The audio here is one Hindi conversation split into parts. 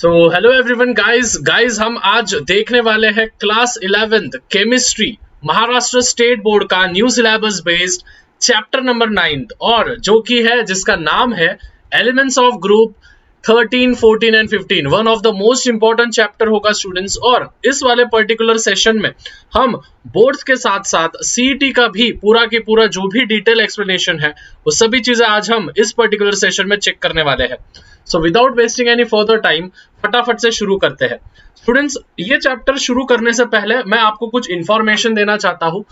सो हेलो एवरीवन गाइस हम आज देखने वाले हैं class 11th chemistry Maharashtra state board का new syllabus based chapter number 9 और जो कि है जिसका नाम है elements of group 13, 14 and 15। One of the most important chapter होगा स्टूडेंट्स। और इस वाले पर्टिकुलर सेशन में हम बोर्ड्स के साथ साथ सीईटी का भी पूरा की पूरा जो भी डिटेल एक्सप्लेनेशन है वो सभी चीजें आज हम इस पर्टिकुलर सेशन में चेक करने वाले हैं। So without wasting any further time फटाफट से शुरू करते हैं। स्टूडेंट्स, ये चैप्टर शुरू करने से पहले मैं आपको कुछ इंफॉर्मेशन देना चाहता हूं।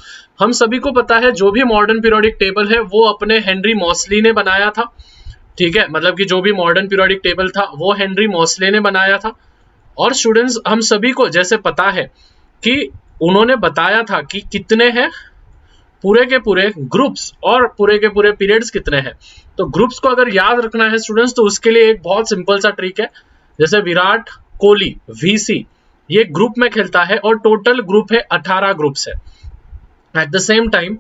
हम सभी को पता है जो भी मॉडर्न पीरियोडिक टेबल है वो अपने हेनरी मॉसली ने बनाया था। ठीक है, मतलब कि जो भी मॉडर्न पीरियोडिक टेबल था वो हेनरी मॉसले ने बनाया था। और स्टूडेंट्स, हम सभी को जैसे पता है कि उन्होंने बताया था कि कितने हैं पूरे के पूरे ग्रुप्स और पूरे के पूरे पीरियड्स कितने हैं। तो ग्रुप्स को अगर याद रखना है स्टूडेंट्स तो उसके लिए एक बहुत सिंपल सा ट्रिक है। जैसे विराट कोहली वीसी ये ग्रुप में खेलता है और टोटल ग्रुप है 18 ग्रुप्स है। At the same time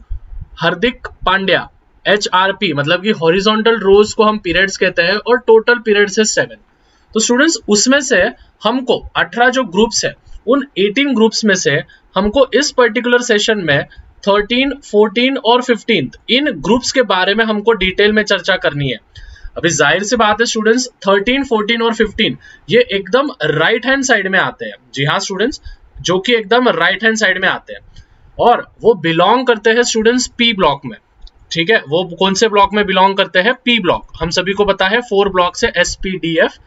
Hardik Pandya HRP मतलब कि हॉरिजॉन्टल रोज को हम पीरियड्स कहते हैं और टोटल पीरियड्स है 7। तो स्टूडेंट्स, उसमें से हमको 18 जो ग्रुप्स है उन 18 ग्रुप्स में से हमको इस पर्टिकुलर सेशन में 13, 14 और 15 इन ग्रुप्स के बारे में हमको डिटेल में चर्चा करनी है। अभी जाहिर सी बात है स्टूडेंट्स, 13, 14 और 15 ये एकदम राइट हैंड साइड में आते हैं। जी हाँ स्टूडेंट्स, जो कि एकदम राइट हैंड साइड में आते हैं और वो बिलोंग करते हैं स्टूडेंट्स पी ब्लॉक में। ठीक है, वो कौन से ब्लॉक में बिलोंग करते हैं? P block. हम सभी को पता है 4 ब्लॉक से SPDF,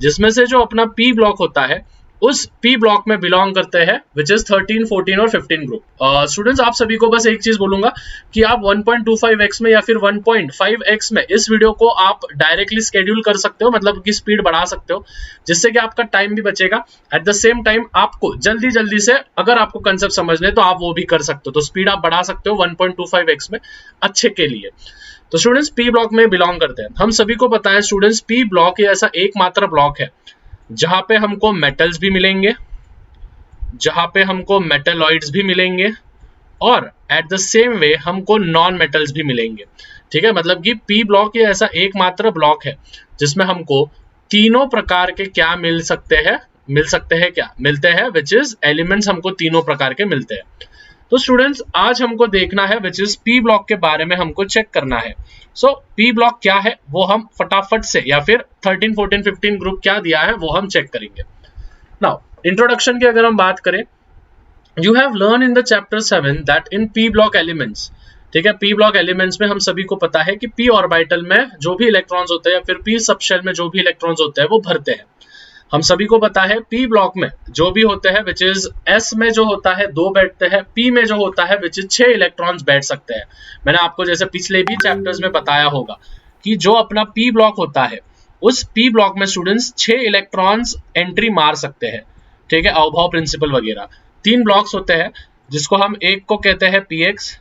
जिसमें से जो अपना पी ब्लॉक होता है उस पी ब्लॉक में बिलोंग करते हैं विच इज 13, 14 और 15 ग्रुप। स्टूडेंट्स, आप सभी को बस एक चीज बोलूंगा कि आप 1.25x में या फिर 1.5x में इस वीडियो को आप डायरेक्टली स्केड्यूल कर सकते हो, मतलब कि स्पीड बढ़ा सकते हो, जिससे कि आपका टाइम भी बचेगा। एट द सेम टाइम आपको जल्दी जल्दी से अगर आपको कंसेप्ट समझने तो आप वो भी कर सकते हो, तो स्पीड आप बढ़ा सकते हो 1.25x में अच्छे के लिए। तो स्टूडेंट्स, पी ब्लॉक में बिलोंग करते हैं। हम सभी को पता है स्टूडेंट्स, पी ब्लॉक ये ऐसा एकमात्र ब्लॉक है जहां पे हमको मेटल्स भी मिलेंगे, जहां पे हमको मेटलॉइड्स भी मिलेंगे और एट द सेम वे हमको नॉन मेटल्स भी मिलेंगे। ठीक है, मतलब कि पी ब्लॉक ये ऐसा एकमात्र ब्लॉक है जिसमें हमको तीनों प्रकार के क्या मिलते हैं विच इज एलिमेंट्स हमको तीनों प्रकार के मिलते हैं। तो स्टूडेंट्स, आज हमको देखना है विच इज पी ब्लॉक के बारे में हमको चेक करना है। सो पी ब्लॉक क्या है वो हम फटाफट से, या फिर 13, 14, 15 ग्रुप क्या दिया है वो हम चेक करेंगे। नाउ इंट्रोडक्शन की अगर हम बात करें, you have learn in the chapter 7 that in P block elements. ठीक है, पी ब्लॉक एलिमेंट्स में हम सभी को पता है कि पी ऑर्बिटल में जो भी इलेक्ट्रॉन्स होते हैं या फिर पी सबशेल में जो भी इलेक्ट्रॉन्स होते हैं वो भरते हैं। हम सभी को पता है पी ब्लॉक में जो भी होते हैं विच इज एस में जो होता है 2 बैठते हैं, पी में जो होता है विच इज 6 इलेक्ट्रॉन्स बैठ सकते हैं। मैंने आपको जैसे पिछले भी चैप्टर्स में बताया होगा कि जो अपना पी ब्लॉक होता है उस पी ब्लॉक में स्टूडेंट्स 6 इलेक्ट्रॉन्स एंट्री मार सकते हैं। ठीक है, अवभाव प्रिंसिपल वगैरह 3 ब्लॉक्स होते हैं जिसको हम एक को कहते हैं PX,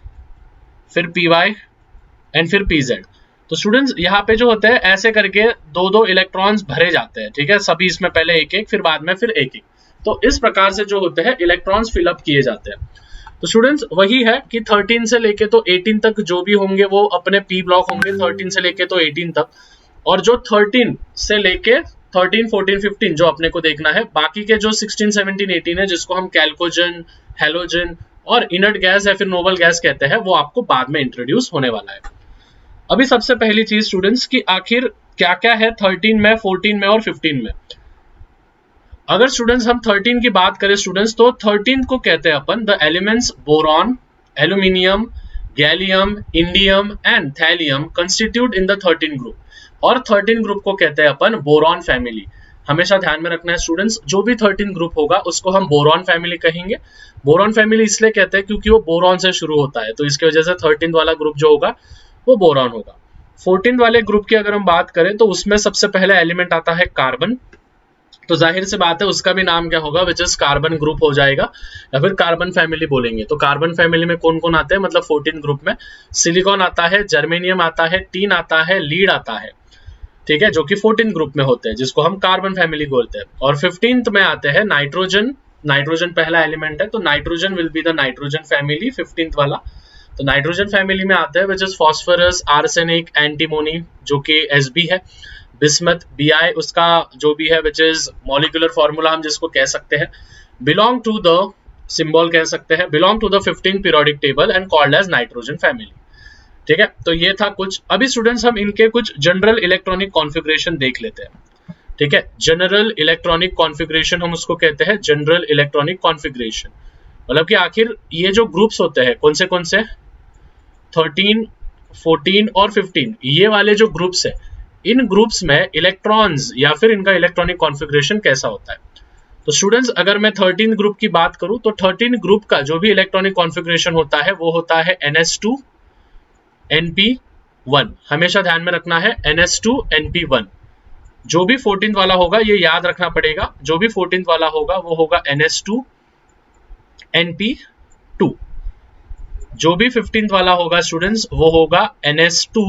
फिर PY एंड फिर PZ। तो स्टूडेंट्स, यहाँ पे जो होते हैं ऐसे करके 2-2 इलेक्ट्रॉन्स भरे जाते हैं। ठीक है, सभी इसमें पहले एक एक फिर बाद में फिर एक एक। तो इस प्रकार से जो होते हैं इलेक्ट्रॉन्स फिलअप किए जाते हैं। तो स्टूडेंट्स, वही है कि 13 से लेके तो 18 तक जो भी होंगे वो अपने पी ब्लॉक होंगे, 13 से लेके तो 18 तक। और जो 13 से लेके 13, 14, 15 जो अपने को देखना है, बाकी के जो 16, 17, 18 है जिसको हम कैल्कोजन, हेलोजन और इनर्ट गैस या फिर नोबल गैस कहते हैं, वो आपको बाद में इंट्रोड्यूस होने वाला है। अभी सबसे पहली चीज स्टूडेंट्स कि आखिर क्या क्या है 13 में, 14 में और 15 में। अगर स्टूडेंट्स हम 13 की बात करें स्टूडेंट्स, तो 13 को कहते हैं upon the elements boron, aluminium, gallium, indium and thallium constitute in the 13 group. और 13 ग्रुप को कहते हैं अपन बोरॉन फैमिली। हमेशा ध्यान में रखना है स्टूडेंट्स, जो भी 13 ग्रुप होगा उसको हम बोरॉन फैमिली कहेंगे। बोरॉन फैमिली इसलिए कहते हैं क्योंकि वो बोरॉन से शुरू होता है, तो इसकी वजह से 13 वाला ग्रुप जो होगा वो बोरॉन होगा। 14 वाले ग्रुप की अगर हम बात करें तो उसमें सबसे पहले एलिमेंट आता है कार्बन। तो जाहिर सी बात है उसका भी नाम क्या होगा, विच इज कार्बन ग्रुप हो जाएगा या फिर कार्बन फैमिली बोलेंगे। तो कार्बन फैमिली में कौन कौन आते हैं, मतलब 14 ग्रुप में सिलिकॉन आता है, जर्मेनियम आता है, टीन आता है, लीड आता है। ठीक है, जो कि 14 ग्रुप में होते हैं जिसको हम कार्बन फैमिली बोलते हैं। और 15th में आते हैं नाइट्रोजन। नाइट्रोजन पहला एलिमेंट है, तो nitrogen will be the nitrogen family 15th वाला। तो नाइट्रोजन फैमिली में आते हैं विच इज फॉस्फोरस, आर्सेनिक, एंटीमोनी जो कि Sb है। बिस्मथ, Bi उसका जो भी है विच इज मॉलिक्यूलर फॉर्मूला हम जिसको कह सकते हैं, बिलोंग टू द सिंबल कह सकते हैं, belong to the 15 periodic table and called as nitrogen family. ठीक है, तो ये था कुछ। अभी स्टूडेंट्स हम इनके कुछ जनरल इलेक्ट्रॉनिक कॉन्फ़िगरेशन देख लेते हैं। ठीक है, जनरल इलेक्ट्रॉनिक कॉन्फ़िगरेशन हम उसको कहते हैं, जनरल इलेक्ट्रॉनिक कॉन्फ़िगरेशन मतलब कि आखिर ये जो ग्रुप्स होते हैं कौन से 13, 14 और 15, ये वाले जो ग्रुप्स है, इन ग्रुप्स में इलेक्ट्रॉन्स या फिर इनका इलेक्ट्रॉनिक कॉन्फ़िगरेशन कैसा होता है। तो स्टूडेंट्स अगर मैं 13 ग्रुप की बात करूं तो 13 ग्रुप का जो भी इलेक्ट्रॉनिक कॉन्फ़िगरेशन होता है वो होता है NS2 NP1। हमेशा ध्यान में रखना है NS2 NP1। जो भी 14th वाला होगा ये याद रखना पड़ेगा, जो भी 14th वाला होगा वो होगा NS2 NP2। जो भी 15th वाला होगा स्टूडेंट्स वो होगा NS2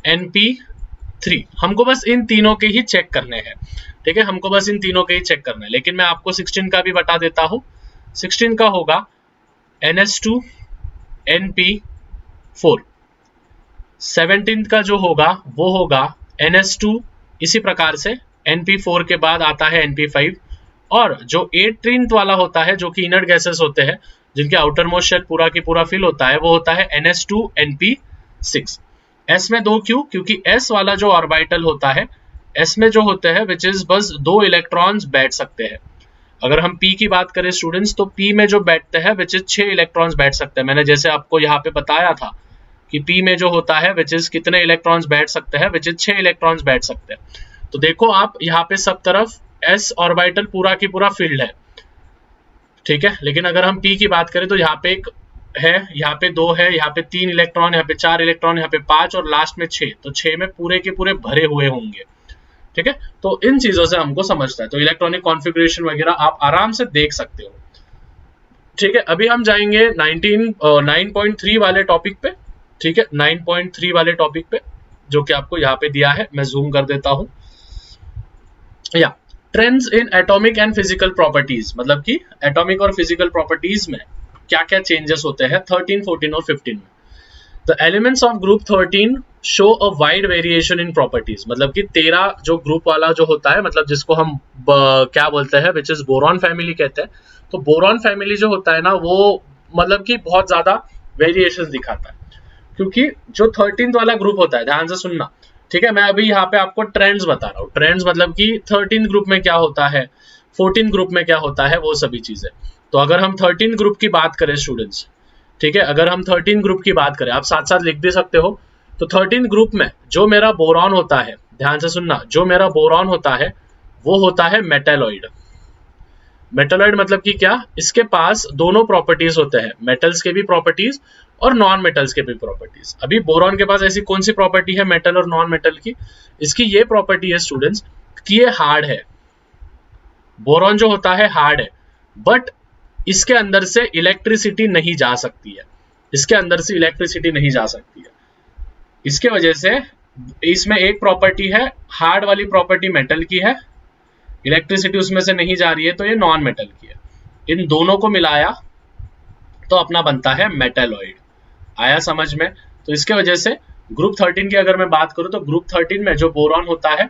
NP3। हमको बस इन तीनों के ही चेक करने हैं। ठीक है, हमको बस इन तीनों के ही चेक करना है, लेकिन मैं आपको 16 का भी बता देता हूं। 16 का होगा NS2 NP4। 17th का जो होगा वो होगा NS2, इसी प्रकार से NP4 के बाद आता है NP5। और जो 18th वाला होता है जो कि इनर्ट गैसेस होते हैं जिनके आउटर मोस्ट शेल पूरा की पूरा फिल होता है वो होता है NS2 NP6। S में 2 क्यों? क्योंकि S वाला जो ऑर्बिटल होता है, S में जो होते हैं विच इज बस 2 इलेक्ट्रॉन्स बैठ सकते हैं। अगर हम P की बात करें स्टूडेंट्स तो P में जो बैठते हैं विच इज 6 इलेक्ट्रॉन्स बैठ सकते हैं। मैंने जैसे आपको यहाँ पे बताया था कि P में जो होता है विच इज कितने इलेक्ट्रॉन्स बैठ सकते हैं, विच इज 6 इलेक्ट्रॉन्स बैठ सकते हैं। तो देखो आप यहाँ पे सब तरफ S ऑर्बिटल पूरा की पूरा फील्ड है। ठीक है, लेकिन अगर हम P की बात करें तो यहाँ पे एक है, यहाँ पे 2 है, यहाँ पे 3 इलेक्ट्रॉन, यहाँ पे 4 इलेक्ट्रॉन, यहाँ पे 5 और लास्ट में 6। तो 6 में पूरे के पूरे भरे हुए होंगे। ठीक है, तो इन चीजों से हमको समझता है। तो इलेक्ट्रॉनिक कॉन्फ़िगरेशन वगैरह आप आराम से देख सकते हो। ठीक है, अभी हम जाएंगे 9.3 वाले टॉपिक पे। ठीक है, 9.3 वाले टॉपिक पे जो कि आपको यहाँ पे दिया है, मैं जूम कर देता हूं। या trends in atomic and physical properties, मतलब कि एटॉमिक और फिजिकल प्रॉपर्टीज में क्या क्या चेंजेस होते हैं 13, 14 और 15 में। The elements of group 13 show a wide variation in properties, मतलब कि 13 जो ग्रुप वाला जो होता है, मतलब जिसको हम क्या बोलते हैं विच इज बोरॉन फैमिली कहते हैं। तो बोरॉन फैमिली जो होता है ना वो मतलब कि बहुत ज्यादा वेरिएशन दिखाता है, क्योंकि जो 13th वाला ग्रुप होता है, ध्यान से सुनना। ठीक है, मैं अभी यहाँ पे आपको ट्रेंड्स बता रहा हूँ। ट्रेंड्स मतलब कि 13th ग्रुप में क्या होता है, 14th ग्रुप में क्या होता है, वो सभी चीजें। तो अगर हम 13th ग्रुप की बात करें स्टूडेंट्स, ठीक है, अगर हम 13th ग्रुप की बात करें, आप साथ साथ लिख भी सकते हो। तो 13th ग्रुप में जो मेरा बोरॉन होता है, ध्यान से सुनना, जो मेरा बोरॉन होता है वो होता है मेटेलॉइड। मेटेलॉइड मतलब कि क्या, इसके पास दोनों प्रॉपर्टीज होते हैं, मेटल्स के भी प्रॉपर्टीज और नॉन मेटल्स के भी प्रॉपर्टीज। अभी बोरॉन के पास ऐसी कौन सी प्रॉपर्टी है मेटल और नॉन मेटल की, इसकी ये प्रॉपर्टी है स्टूडेंट्स कि ये हार्ड है। बोरॉन जो होता है हार्ड है, बट इसके अंदर से इलेक्ट्रिसिटी नहीं जा सकती है, इसके अंदर से इलेक्ट्रिसिटी नहीं जा सकती है। इसके वजह से इसमें एक प्रॉपर्टी है हार्ड वाली प्रॉपर्टी मेटल की है, इलेक्ट्रिसिटी उसमें से नहीं जा रही है, तो ये नॉन मेटल की है। इन दोनों को मिलाया तो अपना बनता है मेटेलॉइड। आया समझ में? तो इसके वजह से ग्रुप 13 की अगर मैं बात करूं तो ग्रुप 13 में जो बोरॉन होता है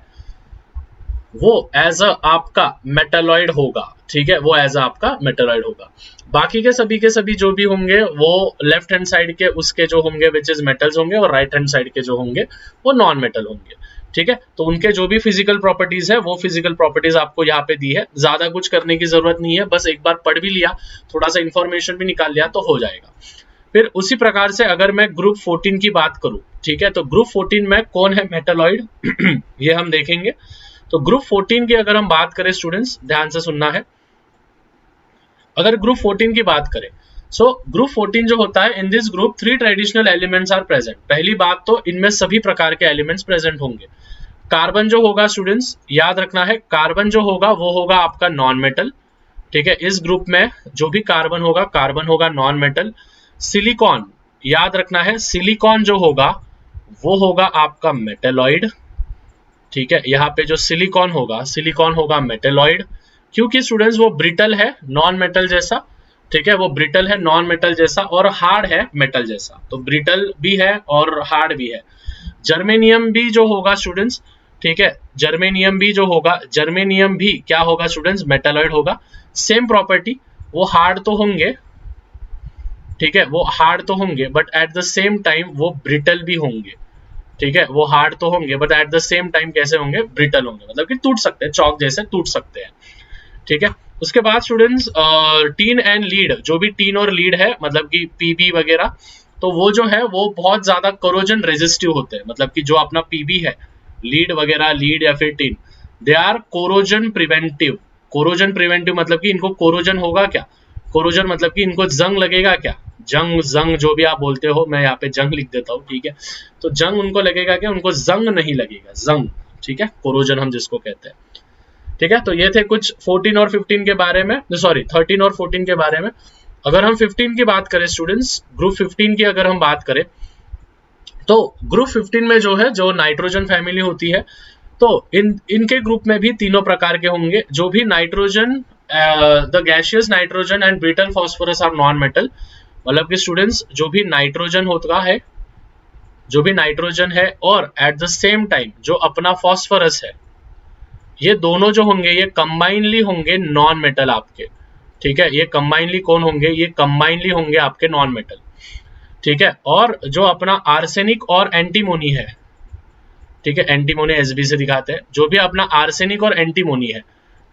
वो एज अ आपका मेटेलॉइड होगा। ठीक है, वो एज अ आपका मेटेलॉइड होगा। बाकी के सभी जो भी होंगे वो लेफ्ट हैंड साइड के उसके जो होंगे विच इज मेटल्स होंगे, और राइट हैंड साइड के जो होंगे वो नॉन मेटल होंगे। ठीक है, तो उनके जो भी फिजिकल प्रॉपर्टीज है वो फिजिकल प्रॉपर्टीज आपको यहाँ पे दी है। ज्यादा कुछ करने की जरूरत नहीं है, बस एक बार पढ़ भी लिया, थोड़ा सा इंफॉर्मेशन भी निकाल लिया तो हो जाएगा। फिर उसी प्रकार से अगर मैं ग्रुप 14 की बात करूं, ठीक है, तो ग्रुप 14 में कौन है मेटेलॉइड ये हम देखेंगे। तो ग्रुप 14 की अगर हम बात करें स्टूडेंट्स, ध्यान से सुनना है। अगर ग्रुप 14 की बात करें, सो ग्रुप 14 जो होता है, in this group 3 traditional elements are present. पहली बात तो इनमें सभी प्रकार के एलिमेंट्स प्रेजेंट होंगे। कार्बन जो होगा स्टूडेंट्स, याद रखना है, कार्बन जो होगा वो होगा आपका नॉन मेटल। ठीक है, इस ग्रुप में जो भी कार्बन होगा नॉन मेटल। सिलिकॉन, याद रखना है, सिलिकॉन जो होगा वो होगा आपका मेटेलॉइड। ठीक है, यहाँ पे जो सिलिकॉन होगा मेटेलॉइड, क्योंकि स्टूडेंट्स वो ब्रिटल है नॉन मेटल जैसा। ठीक है, वो ब्रिटल है नॉन मेटल जैसा और हार्ड है मेटल जैसा। तो ब्रिटल भी है और हार्ड भी है। जर्मेनियम भी जो होगा स्टूडेंट्स, ठीक है, जर्मेनियम भी जो होगा, जर्मेनियम भी क्या होगा स्टूडेंट्स, मेटालॉइड होगा। सेम प्रॉपर्टी, वो हार्ड तो होंगे, ठीक है, वो हार्ड तो होंगे but at the same time वो ब्रिटल भी होंगे, ठीक है, वो हार्ड तो होंगे but at the same time कैसे होंगे, ब्रिटल होंगे, मतलब कि टूट सकते हैं, चौक जैसे टूट सकते हैं, ठीक है। उसके बाद स्टूडेंट्स टीन एंड लीड, जो भी टीन और लीड है मतलब कि पीबी वगैरह, तो वो जो है वो बहुत ज्यादा कोरोजन रेजिस्टिव होते हैं, मतलब कि जो अपना पीबी है, लीड वगैरह, लीड या फिर tin, they are corrosion preventive. Corrosion preventive मतलब कि इनको कोरोजन होगा क्या, कोरोजन मतलब कि इनको जंग लगेगा क्या, जंग जंग जो भी आप बोलते हो, मैं यहाँ पे जंग लिख देता हूँ, ठीक है, तो जंग उनको लगेगा क्या, उनको जंग नहीं लगेगा, जंग, ठीक है, कोरोजन हम जिसको कहते हैं, ठीक है। तो ये थे कुछ 14 और 15 के बारे में, सॉरी 13 और 14 के बारे में। अगर हम 15 की बात करें स्टूडेंट्स, ग्रुप 15 की अगर हम बात करें, तो ग्रुप 15 में जो है, जो नाइट्रोजन फैमिली होती है, तो इनके ग्रुप में भी तीनों प्रकार के होंगे, जो भी nitrogen, the gaseous nitrogen and brittle phosphorus are non metal, मतलब कि स्टूडेंट्स जो भी नाइट्रोजन होता है, जो भी नाइट्रोजन है और एट द सेम टाइम जो अपना फॉस्फोरस है, ये दोनों जो होंगे ये कंबाइनली होंगे नॉन मेटल आपके, ठीक है, ये कंबाइनली कौन होंगे, ये कंबाइनली होंगे आपके नॉन मेटल, ठीक है। और जो अपना आर्सेनिक और एंटीमोनी है, ठीक है, एंटीमोनी एसबी से दिखाते हैं, जो भी अपना आर्सेनिक और एंटीमोनी है,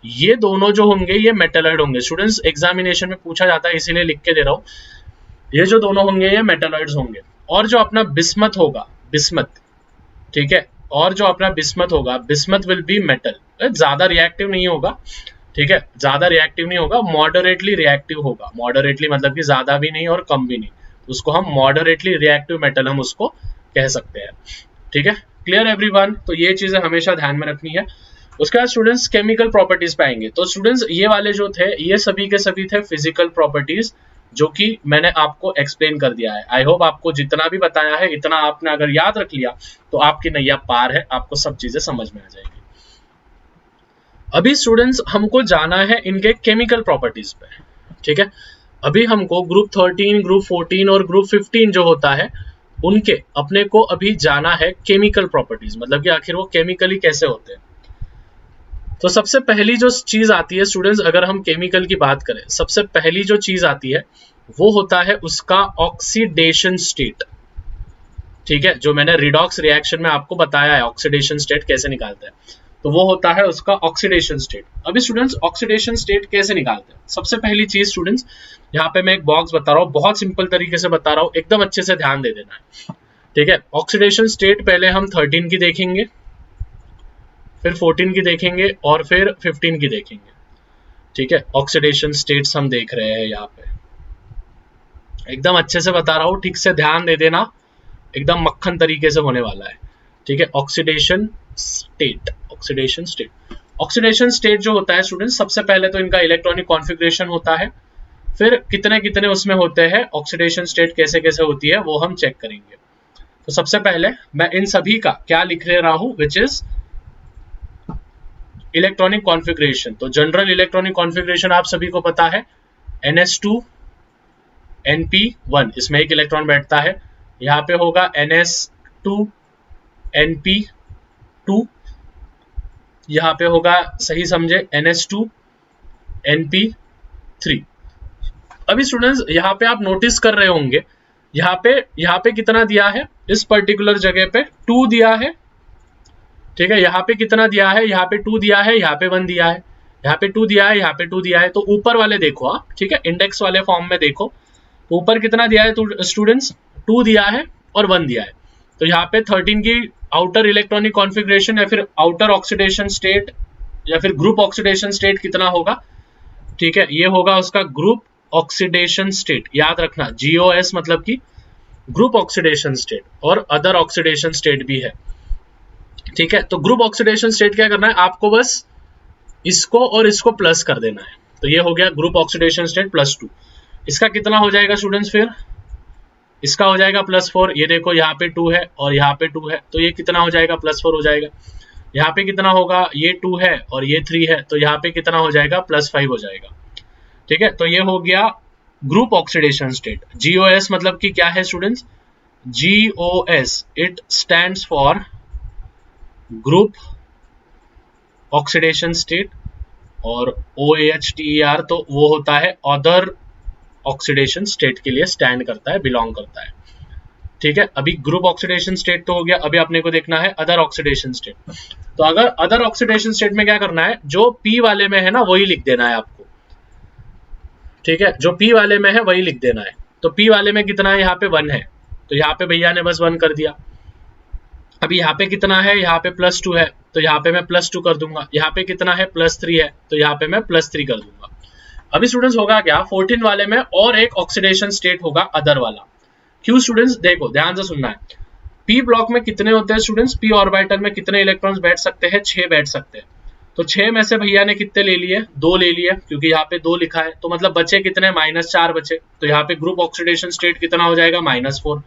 ये दोनों जो होंगे ये मेटलॉइड होंगे। स्टूडेंट्स एग्जामिनेशन में पूछा जाता है, इसीलिए लिख के दे रहा हूं, ये जो दोनों होंगे ये मेटलॉइड्स होंगे। और जो अपना बिस्मथ होगा, बिस्मथ, ठीक है, और जो अपना बिस्मथ होगा, बिस्मथ विल बी मेटल, ज्यादा रिएक्टिव नहीं होगा, ठीक है, ज्यादा रिएक्टिव नहीं होगा, मॉडरेटली रिएक्टिव होगा, मॉडरेटली मतलब कि ज्यादा भी नहीं और कम भी नहीं, उसको हम मॉडरेटली रिएक्टिव मेटल हम उसको कह सकते हैं, ठीक है। क्लियर एवरीवन, तो ये चीजें हमेशा ध्यान में रखनी है। उसके बाद स्टूडेंट्स केमिकल प्रॉपर्टीज पे आएंगे। तो स्टूडेंट्स ये वाले जो थे, ये सभी के सभी थे फिजिकल प्रॉपर्टीज, जो कि मैंने आपको एक्सप्लेन कर दिया है। आई होप आपको जितना भी बताया है, इतना आपने अगर याद रख लिया तो आपकी नैया पार है, आपको सब चीजें समझ में आ जाएगी। अभी स्टूडेंट्स हमको जाना है इनके केमिकल प्रॉपर्टीज पे, ठीक है। अभी हमको ग्रुप 13, ग्रुप 14 और ग्रुप 15 जो होता है, उनके अपने को अभी जाना है केमिकल प्रॉपर्टीज, मतलब कि आखिर वो केमिकली कैसे होते हैं। तो सबसे पहली जो चीज आती है स्टूडेंट्स, अगर हम केमिकल की बात करें, सबसे पहली जो चीज आती है वो होता है उसका ऑक्सीडेशन स्टेट, ठीक है, जो मैंने रिडॉक्स रिएक्शन में आपको बताया है ऑक्सीडेशन स्टेट कैसे निकालते हैं, तो वो होता है उसका ऑक्सीडेशन स्टेट। अभी स्टूडेंट्स ऑक्सीडेशन स्टेट कैसे निकालते हैं, सबसे पहली चीज स्टूडेंट्स, यहाँ पे मैं एक बॉक्स बता रहा हूँ, बहुत सिंपल तरीके से बता रहा हूँ, एकदम अच्छे से ध्यान दे देना है, ठीक है। ऑक्सीडेशन स्टेट पहले हम 13 की देखेंगे, फिर 14 की देखेंगे और फिर 15 की देखेंगे, ठीक है। ऑक्सीडेशन स्टेट्स हम देख रहे हैं यहाँ पे, एकदम अच्छे से बता रहा हूँ, ठीक से ध्यान दे देना, एकदम मक्खन तरीके से होने वाला है, ठीक है। Oxidation state, oxidation state, oxidation state जो होता है स्टूडेंट, सबसे पहले तो इनका इलेक्ट्रॉनिक कॉन्फ़िगरेशन होता है, फिर कितने कितने उसमें होते हैं, ऑक्सीडेशन स्टेट कैसे कैसे होती है वो हम चेक करेंगे। तो सबसे पहले मैं इन सभी का क्या लिख ले रहा हूं, विच इज इलेक्ट्रॉनिक कॉन्फ़िगरेशन। तो जनरल इलेक्ट्रॉनिक कॉन्फ़िगरेशन आप सभी को पता है, NS2 NP1, इसमें एक इलेक्ट्रॉन बैठता है, यहाँ पे होगा NS2 NP2, यहाँ पे होगा, सही समझे, NS2 NP3। अभी स्टूडेंट्स यहाँ पे आप नोटिस कर रहे होंगे, यहाँ पे कितना दिया है, इस पर्टिकुलर जगह पे 2 दिया है, ठीक है। यहाँ पे कितना दिया है, यहाँ पे 2 दिया है, यहाँ पे 1 दिया है, यहाँ पे 2 दिया है, यहाँ पे 2 दिया है। तो ऊपर वाले देखो आप, ठीक है, इंडेक्स वाले फॉर्म में देखो, तो ऊपर कितना दिया है, तो स्टूडेंट्स 2 दिया है और 1 दिया है। तो यहाँ पे 13 की आउटर इलेक्ट्रॉनिक कॉन्फ़िगरेशन या फिर आउटर ऑक्सीडेशन स्टेट या फिर ग्रुप ऑक्सीडेशन स्टेट कितना होगा, ठीक है, ये होगा उसका ग्रुप ऑक्सीडेशन स्टेट। याद रखना, GOS मतलब कि ग्रुप ऑक्सीडेशन स्टेट, और अदर ऑक्सीडेशन स्टेट भी है, ठीक है। तो ग्रुप ऑक्सीडेशन स्टेट क्या करना है आपको, बस इसको और इसको प्लस कर देना है। तो ये हो गया ग्रुप ऑक्सीडेशन स्टेट +2। इसका कितना हो जाएगा स्टूडेंट्स, फिर इसका हो जाएगा +4। ये देखो यहाँ पे 2 है और यहाँ पे 2 है, तो ये कितना हो जाएगा, +4 हो जाएगा। यहाँ पे कितना होगा, ये 2 है और ये 3 है, तो यहाँ पे कितना हो जाएगा, +5 हो जाएगा, ठीक है। तो ये हो गया ग्रुप ऑक्सीडेशन स्टेट। GOS मतलब कि क्या है students, GOS it stands for group oxidation state, और OAHTER तो वो होता है अदर ऑक्सीडेशन स्टेट के लिए स्टैंड करता है, बिलोंग करता है। ठीक है, अभी ग्रुप ऑक्सीडेशन स्टेट तो हो गया, अभी अपने को देखना है अदर ऑक्सीडेशन स्टेट। तो अगर अदर ऑक्सीडेशन स्टेट में क्या करना है, जो P वाले में है ना वही लिख देना है आपको। ठीक है, जो P वाले में है वही लिख देना है। तो P वाले में कितना है, यहाँ पे 1 है, तो यहाँ पे भैया ने बस 1 कर दिया। अभी यहाँ पे कितना है, यहाँ पे +2 है, तो यहाँ पे मैं +2 कर दूंगा। यहाँ पे कितना है, +3 है, तो यहाँ पे मैं +3 कर दूंगा। अभी स्टूडेंट्स होगा क्या, 14 वाले में और एक ऑक्सीडेशन स्टेट होगा अदर वाला। क्यों स्टूडेंट्स, देखो ध्यान से सुनना है। पी ब्लॉक में कितने होते हैं स्टूडेंट्स, पी ऑर्बिटल में कितने इलेक्ट्रॉन्स बैठ सकते हैं, 6 बैठ सकते हैं। तो 6 में से भैया ने कितने ले लिए, 2 ले लिए, क्योंकि यहाँ पे 2 लिखा है, तो मतलब बचे कितने, -4 बचे। तो यहाँ पे ग्रुप ऑक्सीडेशन स्टेट कितना हो जाएगा, -4।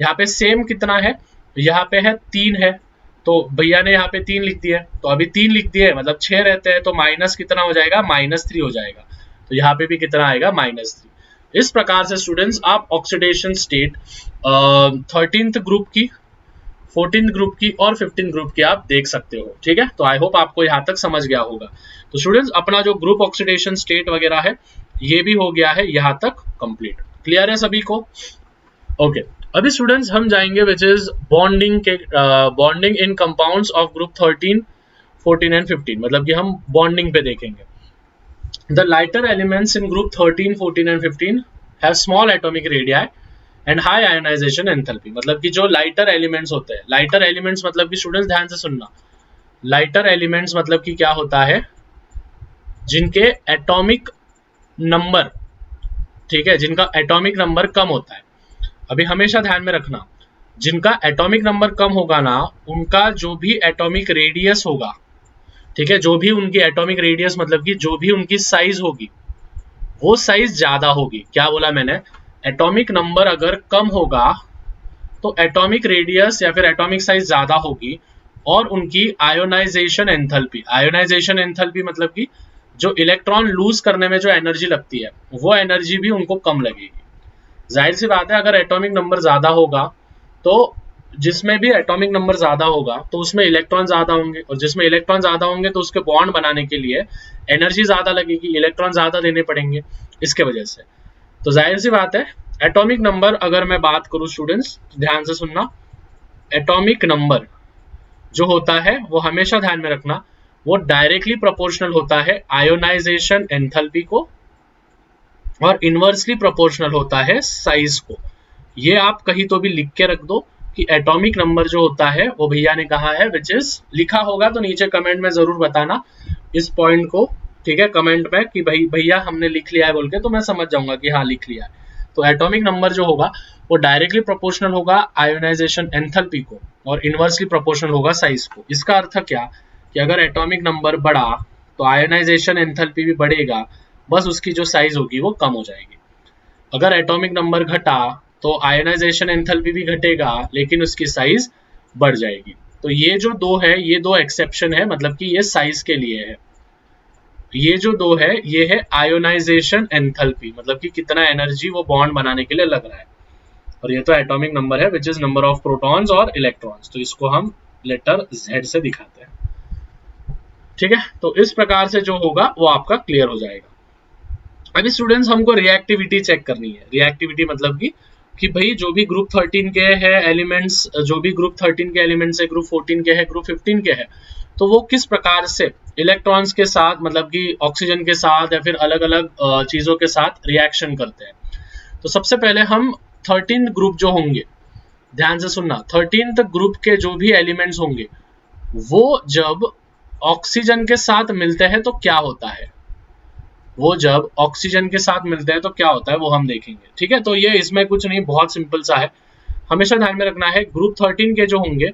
यहाँ पे सेम कितना है, यहाँ पे है 3 है, तो भैया ने यहाँ पे 3 लिख दिए, तो अभी 3 लिख दिए मतलब 6 रहते हैं, तो माइनस कितना हो जाएगा, -3 हो जाएगा। तो यहाँ पे भी कितना आएगा, -3। इस प्रकार से स्टूडेंट्स आप ऑक्सीडेशन स्टेट 13th ग्रुप की, 14th ग्रुप की और 15th ग्रुप की आप देख सकते हो। ठीक है, तो आई होप आपको यहाँ तक समझ गया होगा। तो स्टूडेंट्स अपना जो ग्रुप ऑक्सीडेशन स्टेट वगैरह है ये भी हो गया है यहाँ तक कंप्लीट। क्लियर है सभी को? ओके, अभी स्टूडेंट्स हम जाएंगे विच इज बॉन्डिंग के, bonding in compounds of group 13, 14 and 15, मतलब कि हम बॉन्डिंग पे देखेंगे। The lighter elements in group 13, 14 and 15 have small atomic radii and high ionization enthalpy। मतलब कि जो लाइटर एलिमेंट्स होते हैं, लाइटर एलिमेंट्स मतलब कि स्टूडेंट्स ध्यान से सुनना, लाइटर एलिमेंट्स मतलब कि क्या होता है, जिनके एटॉमिक नंबर, ठीक है, जिनका एटॉमिक नंबर कम होता है। अभी हमेशा ध्यान में रखना, जिनका एटॉमिक नंबर कम होगा ना, उनका जो भी एटॉमिक रेडियस होगा, ठीक है, जो भी उनकी एटॉमिक रेडियस मतलब कि जो भी उनकी साइज होगी वो साइज ज्यादा होगी। क्या बोला मैंने, एटॉमिक नंबर अगर कम होगा तो एटॉमिक रेडियस या फिर एटॉमिक साइज ज्यादा होगी, और उनकी आयोनाइजेशन एंथैल्पी, आयोनाइजेशन एंथैल्पी मतलब कि जो इलेक्ट्रॉन लूज करने में जो एनर्जी लगती है वो एनर्जी भी उनको कम लगेगी। जाहिर सी बात है, अगर एटॉमिक नंबर ज्यादा होगा तो जिसमें भी एटॉमिक नंबर ज्यादा होगा तो उसमें इलेक्ट्रॉन ज्यादा होंगे, और जिसमें इलेक्ट्रॉन ज्यादा होंगे तो उसके बॉन्ड बनाने के लिए एनर्जी ज्यादा लगेगी, इलेक्ट्रॉन ज्यादा देने पड़ेंगे इसके वजह से। तो जाहिर सी बात है, एटॉमिक नंबर अगर मैं बात करूं स्टूडेंट्स, ध्यान से सुनना, एटॉमिक नंबर जो होता है वो हमेशा ध्यान में रखना, वो डायरेक्टली प्रोपोर्शनल होता है आयोनाइजेशन एंथैल्पी को, और इनवर्सली प्रोपोर्शनल होता है साइज को। ये आप कहीं तो भी लिख के रख दो कि एटॉमिक नंबर जो होता है वो भैया ने कहा है, विच इज, लिखा होगा तो नीचे कमेंट में जरूर बताना इस पॉइंट को। ठीक है, कमेंट में कि भाई भैया हमने लिख लिया है बोल के, तो मैं समझ जाऊंगा कि हाँ लिख लिया है। तो एटॉमिक नंबर जो होगा वो डायरेक्टली प्रोपोर्शनल होगा आयोनाइजेशन एंथैल्पी को, और इनवर्सली प्रोपोर्शनल होगा साइज को। इसका अर्थ क्या कि अगर एटॉमिक नंबर बढ़ा तो आयोनाइजेशन एंथैल्पी भी बढ़ेगा, बस उसकी जो साइज होगी वो कम हो जाएगी। अगर एटॉमिक नंबर घटा तो आयोनाइजेशन एंथैल्पी भी घटेगा लेकिन उसकी साइज बढ़ जाएगी। तो ये जो दो है, ये दो एक्सेप्शन है, मतलब कि ये साइज के लिए है। ये जो दो है ये है आयोनाइजेशन एंथैल्पी, मतलब कि कितना एनर्जी वो बॉन्ड बनाने के लिए लग रहा है, और ये तो एटॉमिक नंबर है which is number of protons और इलेक्ट्रॉन्स। तो इसको हम लेटर Z से दिखाते हैं। ठीक है, तो इस प्रकार से जो होगा वो आपका क्लियर हो जाएगा। अभी स्टूडेंट्स हमको रिएक्टिविटी चेक करनी है। रिएक्टिविटी मतलब कि भाई जो भी ग्रुप 13 के है एलिमेंट्स, जो भी ग्रुप 13 के एलिमेंट्स है, ग्रुप 14 के है, ग्रुप 15 के है, तो वो किस प्रकार से इलेक्ट्रॉन्स के साथ, मतलब कि ऑक्सीजन के साथ या फिर अलग अलग चीजों के साथ रिएक्शन करते हैं। तो सबसे पहले हम 13th ग्रुप जो होंगे, ध्यान से सुनना, 13th ग्रुप के जो भी एलिमेंट्स होंगे वो जब ऑक्सीजन के साथ मिलते हैं तो क्या होता है, वो जब ऑक्सीजन के साथ मिलते हैं तो क्या होता है वो हम देखेंगे। ठीक है, तो ये इसमें कुछ नहीं, बहुत सिंपल सा है, हमेशा ध्यान में रखना है। ग्रुप 13 के जो होंगे,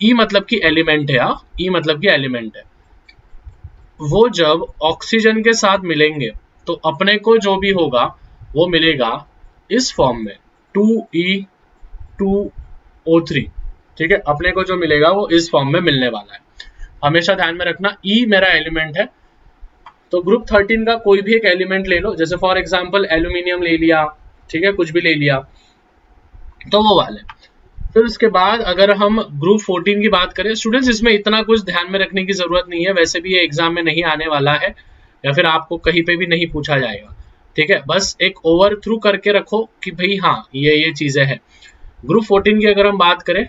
ई मतलब कि एलिमेंट है, ई मतलब कि एलिमेंट है, वो जब ऑक्सीजन के साथ मिलेंगे तो अपने को जो भी होगा वो मिलेगा इस फॉर्म में 2E2O3। ठीक है, अपने को जो मिलेगा वो इस फॉर्म में मिलने वाला है। हमेशा ध्यान में रखना, ई मेरा एलिमेंट है, तो ग्रुप 13 का कोई भी एक एलिमेंट ले लो, जैसे फॉर एग्जांपल एल्यूमिनियम ले लिया, ठीक है, कुछ भी ले लिया, तो वो वाले फिर उसके बाद अगर हम ग्रुप 14 की बात करें स्टूडेंट्स, इसमें इतना कुछ ध्यान में रखने की जरूरत नहीं है, वैसे भी ये एग्जाम में नहीं आने वाला है या फिर आपको कहीं पे भी नहीं पूछा जाएगा, ठीक है। बस एक ओवर थ्रू करके रखो कि भाई हाँ ये चीजें हैं। ग्रुप 14 की अगर हम बात करें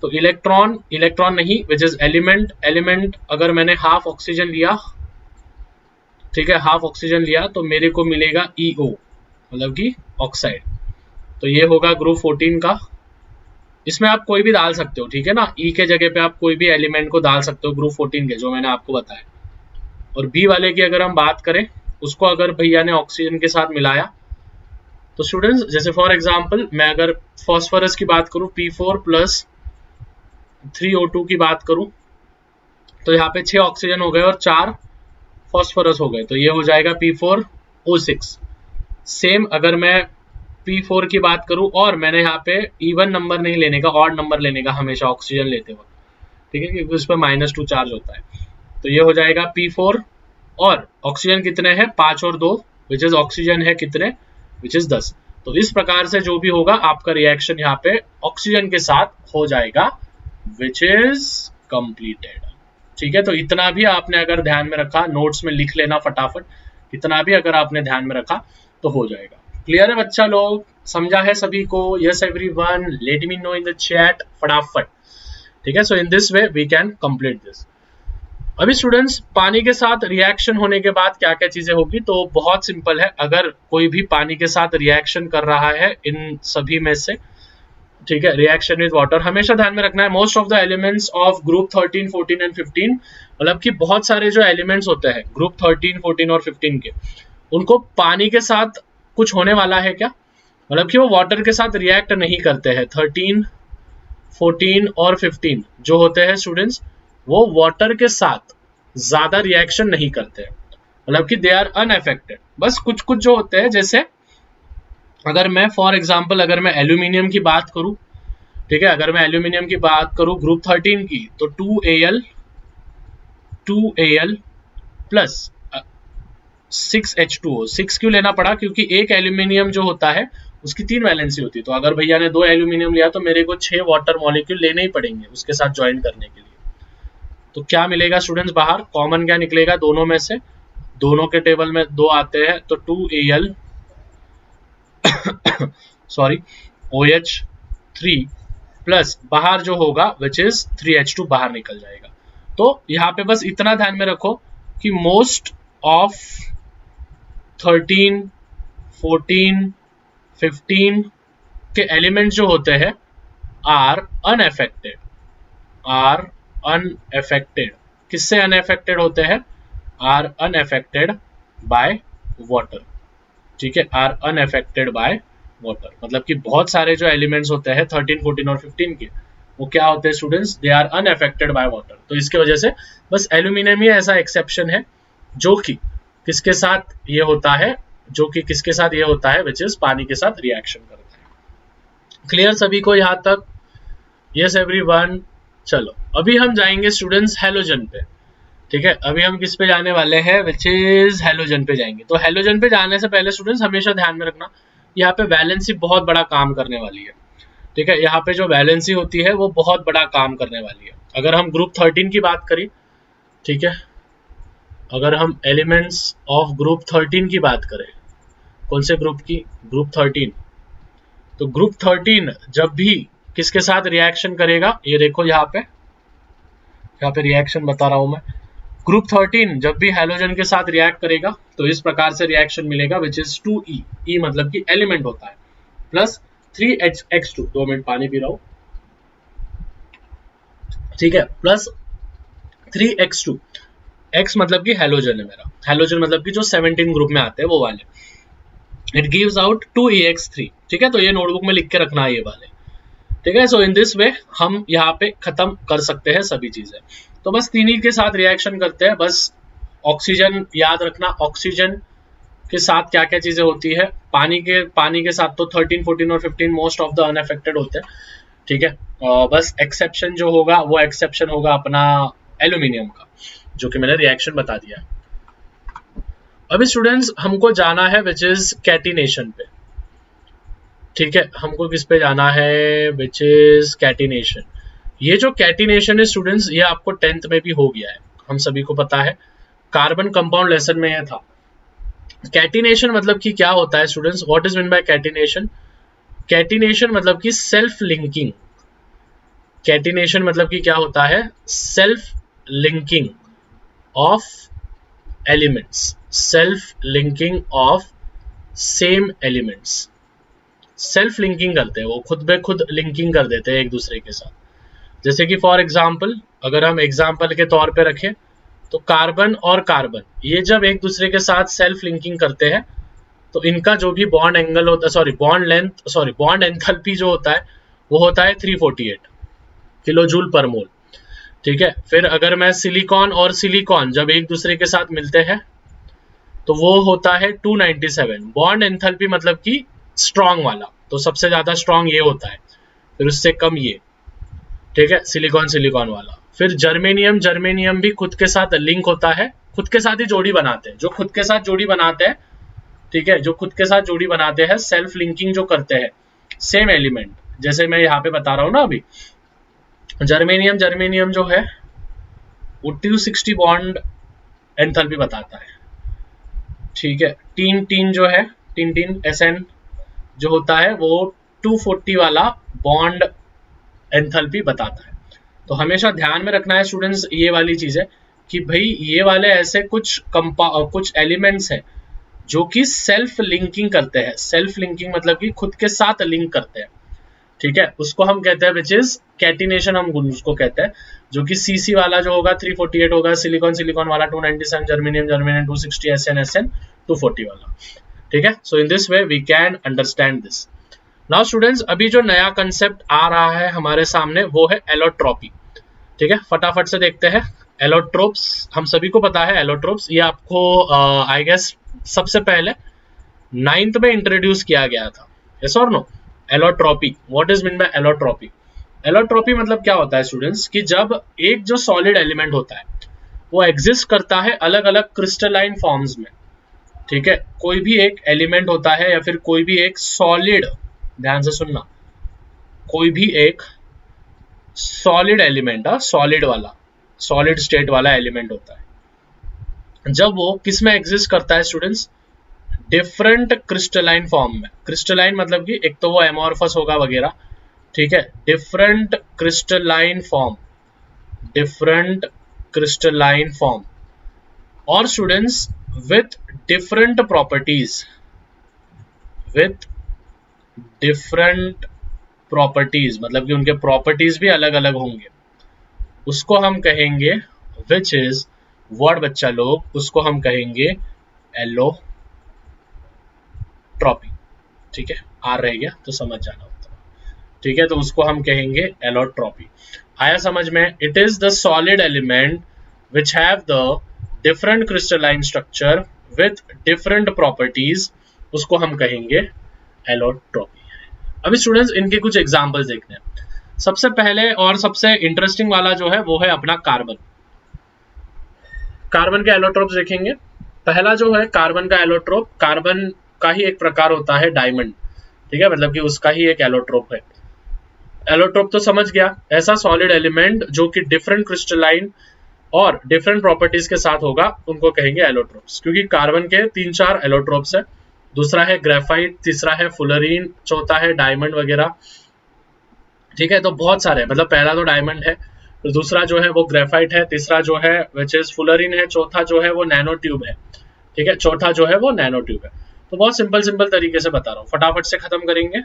तो इलेक्ट्रॉन नहीं विच इज एलिमेंट अगर मैंने हाफ ऑक्सीजन लिया, ठीक है, हाफ ऑक्सीजन लिया तो मेरे को मिलेगा EO मतलब कि ऑक्साइड। तो ये होगा ग्रुप 14 का। इसमें आप कोई भी डाल सकते हो, ठीक है ना, E के जगह पे आप कोई भी एलिमेंट को डाल सकते हो ग्रुप 14 के, जो मैंने आपको बताया। और बी वाले की अगर हम बात करें, उसको अगर भैया ने ऑक्सीजन के साथ मिलाया तो स्टूडेंट्स जैसे फॉर एग्जांपल मैं अगर फॉस्फोरस की बात करूं P4 प्लस 3O2 की बात करूं तो यहाँ पे 6 ऑक्सीजन हो गए और 4 फॉस्फोरस हो गए, तो ये हो जाएगा P4O6। सेम अगर मैं P4 की बात करूं और मैंने यहाँ पे इवन नंबर नहीं लेने का, ऑड नंबर लेने का हमेशा ऑक्सीजन लेते वक्त, ठीक है, क्योंकि उस पर -2 चार्ज होता है। तो ये हो जाएगा P4 और ऑक्सीजन कितने हैं 5 और 2 विच इज ऑक्सीजन है कितने विच इज 10। तो इस प्रकार से जो भी होगा आपका रिएक्शन यहाँ पे ऑक्सीजन के साथ हो जाएगा विच इज कंप्लीटेड, ठीक है। तो इतना भी आपने अगर ध्यान में रखा, नोट्स में लिख लेना फटाफट, इतना भी अगर आपने ध्यान में रखा तो हो जाएगा। क्लियर है बच्चा लोग, समझा है सभी को? Yes everyone, let me know in the chat फटाफट, ठीक है। So in this way we can complete this. अभी स्टूडेंट्स पानी के साथ रिएक्शन होने के बाद क्या क्या चीजें होगी, तो बहुत सिंपल है। अगर कोई भी पानी के साथ रिएक्शन कर रहा है इन सभी में से, ठीक है, रिएक्शन विद वाटर, हमेशा ध्यान में रखना है most of the elements of group 13, 14 and 15, मतलब कि बहुत सारे जो एलिमेंट्स होते हैं ग्रुप 13, 14 और 15 के, उनको पानी के साथ कुछ होने वाला है क्या, मतलब कि वो वाटर के साथ रिएक्ट नहीं करते हैं। 13, 14 और 15 जो होते हैं स्टूडेंट्स, वो वाटर के साथ ज्यादा रिएक्शन नहीं करते हैं, मतलब कि दे आर अनअफेक्टेड। बस कुछ कुछ जो होते हैं, जैसे अगर मैं फॉर एग्जांपल अगर मैं एल्यूमिनियम की बात करूं, ठीक है, अगर मैं एल्यूमिनियम की बात करूं ग्रुप 13 की, तो 2Al प्लस 6H2O। 6 क्यों लेना पड़ा, क्योंकि एक एल्यूमिनियम जो होता है उसकी 3 वैलेंसी होती है, तो अगर भैया ने 2 एल्यूमिनियम लिया तो मेरे को 6 वाटर मॉलिक्यूल लेने ही पड़ेंगे उसके साथ ज्वाइन करने के लिए। तो क्या मिलेगा स्टूडेंट्स बाहर, कॉमन क्या निकलेगा दोनों में से, दोनों के टेबल में 2 आते हैं, तो 2Al सॉरी OH3 प्लस बाहर जो होगा विच इज 3H2 बाहर निकल जाएगा। तो यहाँ पे बस इतना ध्यान में रखो कि मोस्ट ऑफ 13, 14, 15 के एलिमेंट जो होते हैं आर अनअफेक्टेड। किससे अनअफेक्टेड होते हैं, आर अनअफेक्टेड बाय वाटर, ठीक है, आर अनअफेक्टेड बाय वाटर, मतलब कि बहुत सारे जो एलिमेंट्स होते हैं 13, 14 और 15 के, वो क्या होते हैं students, they are unaffected by water. तो इसकी वजह से बस एल्यूमिनियम ही ऐसा एक्सेप्शन है जो कि किसके साथ ये होता है, विच इज पानी के साथ रिएक्शन करता है। क्लियर सभी को यहाँ तक? Yes everyone. चलो अभी हम जाएंगे स्टूडेंट्स हैलोजन पे, ठीक है, अभी हम किस पे जाने वाले हैं, विच इज हैलोजन पे जाएंगे। तो हैलोजन पे जाने से पहले स्टूडेंट्स हमेशा ध्यान में रखना, यहाँ पे वैलेंसी बहुत बड़ा काम करने वाली है, ठीक है, यहाँ पे जो वैलेंसी होती है वो बहुत बड़ा काम करने वाली है। अगर हम ग्रुप 13 की बात करें, ठीक है, अगर हम एलिमेंट्स ऑफ ग्रुप 13 की बात करें, कौन से ग्रुप की, ग्रुप 13, तो ग्रुप 13 जब भी किसके साथ रिएक्शन करेगा, ये देखो यहाँ पे रिएक्शन बता रहा हूं मैं, ग्रुप 13 जब भी हैलोजन के साथ रिएक्ट करेगा तो इस प्रकार से रिएक्शन मिलेगा विच इज 2E, E मतलब कि एलिमेंट होता है, प्लस 3X2, 2 मिनट पानी पी रहा हूं, ठीक है, प्लस 3X2, X मतलब कि हैलोजन है मेरा, हैलोजन मतलब कि जो 17 ग्रुप में आते हैं वो वाले, इट गिव्स आउट 2EX3, ठीक है, तो ये नोटबुक में लिख के रखना है ये वाले, ठीक है। सो इन दिस वे हम यहाँ पे खत्म कर सकते हैं सभी चीजें। तो बस 3 ही के साथ रिएक्शन करते हैं, बस ऑक्सीजन याद रखना, ऑक्सीजन के साथ क्या क्या चीजें होती है, पानी के साथ तो 13, 14 और 15 मोस्ट ऑफ द अनअफेक्टेड होते हैं, ठीक है, बस एक्सेप्शन जो होगा वो एक्सेप्शन होगा अपना एल्यूमिनियम का, जो कि मैंने रिएक्शन बता दिया। अभी स्टूडेंट्स हमको जाना है विच इज कैटिनेशन पे, ठीक है, हमको किस पे जाना है, विच इज कैटिनेशन। ये जो कैटिनेशन है स्टूडेंट्स, ये आपको 10th में भी हो गया है, हम सभी को पता है, कार्बन कंपाउंड लेसन में यह था। कैटिनेशन मतलब कि क्या होता है students, what is mean bye catenation. Catenation मतलब कि सेल्फ लिंकिंग। कैटिनेशन मतलब कि क्या होता है, self linking of elements, self linking of same elements. Self linking करते हैं, वो खुद बे खुद लिंकिंग कर देते हैं एक दूसरे के साथ। जैसे कि फॉर एग्जाम्पल, अगर हम एग्जाम्पल के तौर पे रखें तो कार्बन और कार्बन ये जब एक दूसरे के साथ सेल्फ लिंकिंग करते हैं तो इनका जो भी बॉन्ड एंगल होता है, sorry bond length, sorry bond enthalpy जो होता है वो होता है 348 किलो जूल पर मोल। ठीक है, फिर अगर मैं सिलिकॉन और सिलिकॉन जब एक दूसरे के साथ मिलते हैं तो वो होता है 297। बॉन्ड एंथैल्पी मतलब कि स्ट्रॉन्ग वाला, तो सबसे ज्यादा स्ट्रॉन्ग ये होता है, फिर उससे कम ये। ठीक है, सिलिकॉन सिलिकॉन वाला। फिर जर्मेनियम, जर्मेनियम भी खुद के साथ लिंक होता है, खुद के साथ ही जोड़ी बनाते हैं, जो खुद के साथ जोड़ी बनाते हैं। ठीक है, जो खुद के साथ जोड़ी बनाते हैं, सेल्फ लिंकिंग जो करते हैं सेम एलिमेंट, जैसे मैं यहाँ पे बता रहा हूँ ना अभी, जर्मेनियम, जर्मेनियम जो है वो 260 बॉन्ड एंथैल्पी बताता है। ठीक है, टीन, टीन जो है, टीन टीन SN जो होता है वो 240 वाला बॉन्ड एंथैल्पी बताता है। तो हमेशा ध्यान में रखना है स्टूडेंट्स ये वाली चीजें कि भाई ये वाले ऐसे कुछ एलिमेंट्स हैं जो कि सेल्फ लिंकिंग करते हैं। सेल्फ लिंकिंग मतलब कि खुद के साथ लिंक करते हैं। ठीक है, उसको हम कहते हैं विच इज कैटिनेशन, हम उसको कहते हैं, जो कि CC वाला जो होगा 348 होगा, सिलिकॉन सिलिकॉन वाला 297, जर्मेनियम जर्मेनियम 260, SN SN 240 वाला। ठीक है, so in this way we can understand this. Now students, अभी जो नया कंसेप्ट आ रहा है हमारे सामने वो है एलोट्रॉपी। ठीक है, फटाफट से देखते हैं। एलोट्रोप्स हम सभी को पता है, एलोट्रोप्स ये आपको आई गेस सबसे पहले 9th में इंट्रोड्यूस किया गया था, यस और no. Allotropy, what is mean by allotropy. Allotropy मतलब क्या होता है स्टूडेंट्स, कि जब एक जो सॉलिड एलिमेंट होता है वो एग्जिस्ट करता है अलग अलग क्रिस्टलाइन फॉर्म्स में। ठीक है, कोई भी एक एलिमेंट होता है या फिर कोई भी एक सॉलिड, ध्यान से सुनना, कोई भी एक सॉलिड एलिमेंट, सॉलिड वाला, सॉलिड स्टेट वाला एलिमेंट होता है, जब वो किस में एग्जिस्ट करता है स्टूडेंट्स, डिफरेंट क्रिस्टलाइन फॉर्म में। क्रिस्टलाइन मतलब कि एक तो वो एमॉर्फस होगा वगैरह। ठीक है, different crystalline form, different crystalline form, और students with different properties, with different properties मतलब कि उनके प्रॉपर्टीज भी अलग अलग होंगे। उसको हम कहेंगे विच इज वर्ड बच्चा लोग, उसको हम कहेंगे एलोट्रॉपी। ठीक है, आर रह गया तो समझ जाना होता है। ठीक है, तो उसको हम कहेंगे एलोट्रॉपी। आया समझ में। It is the solid element which have the different crystalline structure with different properties, उसको हम कहेंगे एलोट्रॉपी। अभी स्टूडेंट्स इनके कुछ एग्जांपल्स देखते हैं। सबसे पहले और सबसे इंटरेस्टिंग वाला जो है वो है अपना कार्बन। कार्बन के एलोट्रोप्स देखेंगे। पहला जो है कार्बन का एलोट्रोप, कार्बन का ही एक प्रकार होता है डायमंड। ठीक है, मतलब कि उसका ही एक एलोट्रोप है। एलोट्रोप तो समझ गया, ऐसा सॉलिड एलिमेंट जो कि डिफरेंट क्रिस्टलाइन और डिफरेंट प्रॉपर्टीज के साथ होगा, उनको कहेंगे एलोट्रोप्स। क्योंकि कार्बन के 3-4 एलोट्रोप्स है। दूसरा है ग्रेफाइट, तीसरा है फुलरीन, चौथा है डायमंड वगैरह। ठीक है, तो बहुत सारे, मतलब पहला तो डायमंड है, तो दूसरा जो है वो ग्रेफाइट है, तीसरा जो है विच इज फुलरीन है, चौथा जो है वो नैनो ट्यूब है। ठीक है, चौथा जो है वो नैनो ट्यूब है। तो बहुत सिंपल सिंपल तरीके से बता रहा हूँ, फटाफट से खत्म करेंगे।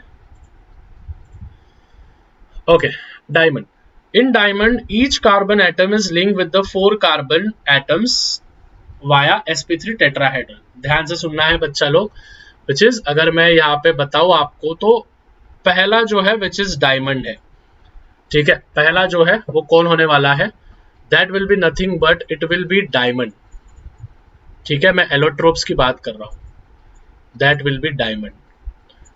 Okay, diamond. In diamond each carbon atom is linked with the 4 carbon atoms via sp3 tetrahedral. ध्यान से सुनना है बच्चा लोग, विच इज अगर मैं यहाँ पे बताऊं आपको तो पहला जो है विच इज डायमंड है। ठीक है, पहला जो है वो कौन होने वाला है, that will be nothing but it will B diamond. ठीक है, मैं एलोट्रोप्स की बात कर रहा हूं, दैट विल बी डायमंड।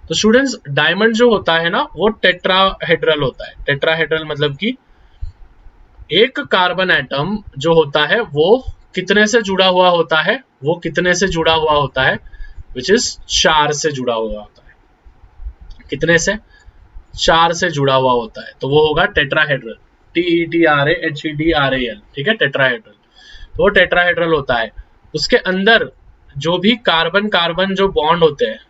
तो स्टूडेंट्स डायमंड जो होता है ना वो टेट्राहेड्रल होता है। टेट्राहेड्रल मतलब कि एक कार्बन एटम जो होता है वो कितने से जुड़ा हुआ होता है, वो कितने से जुड़ा हुआ होता है, विच इज 4 से जुड़ा हुआ होता है। कितने से? 4 से जुड़ा हुआ होता है, तो वो होगा टेट्राहेड्रल, TETRAHEDRAL, ठीक है, टेट्राहेड्रल। तो वो टेट्राहेड्रल होता है। उसके अंदर जो भी कार्बन कार्बन जो बॉन्ड होते हैं,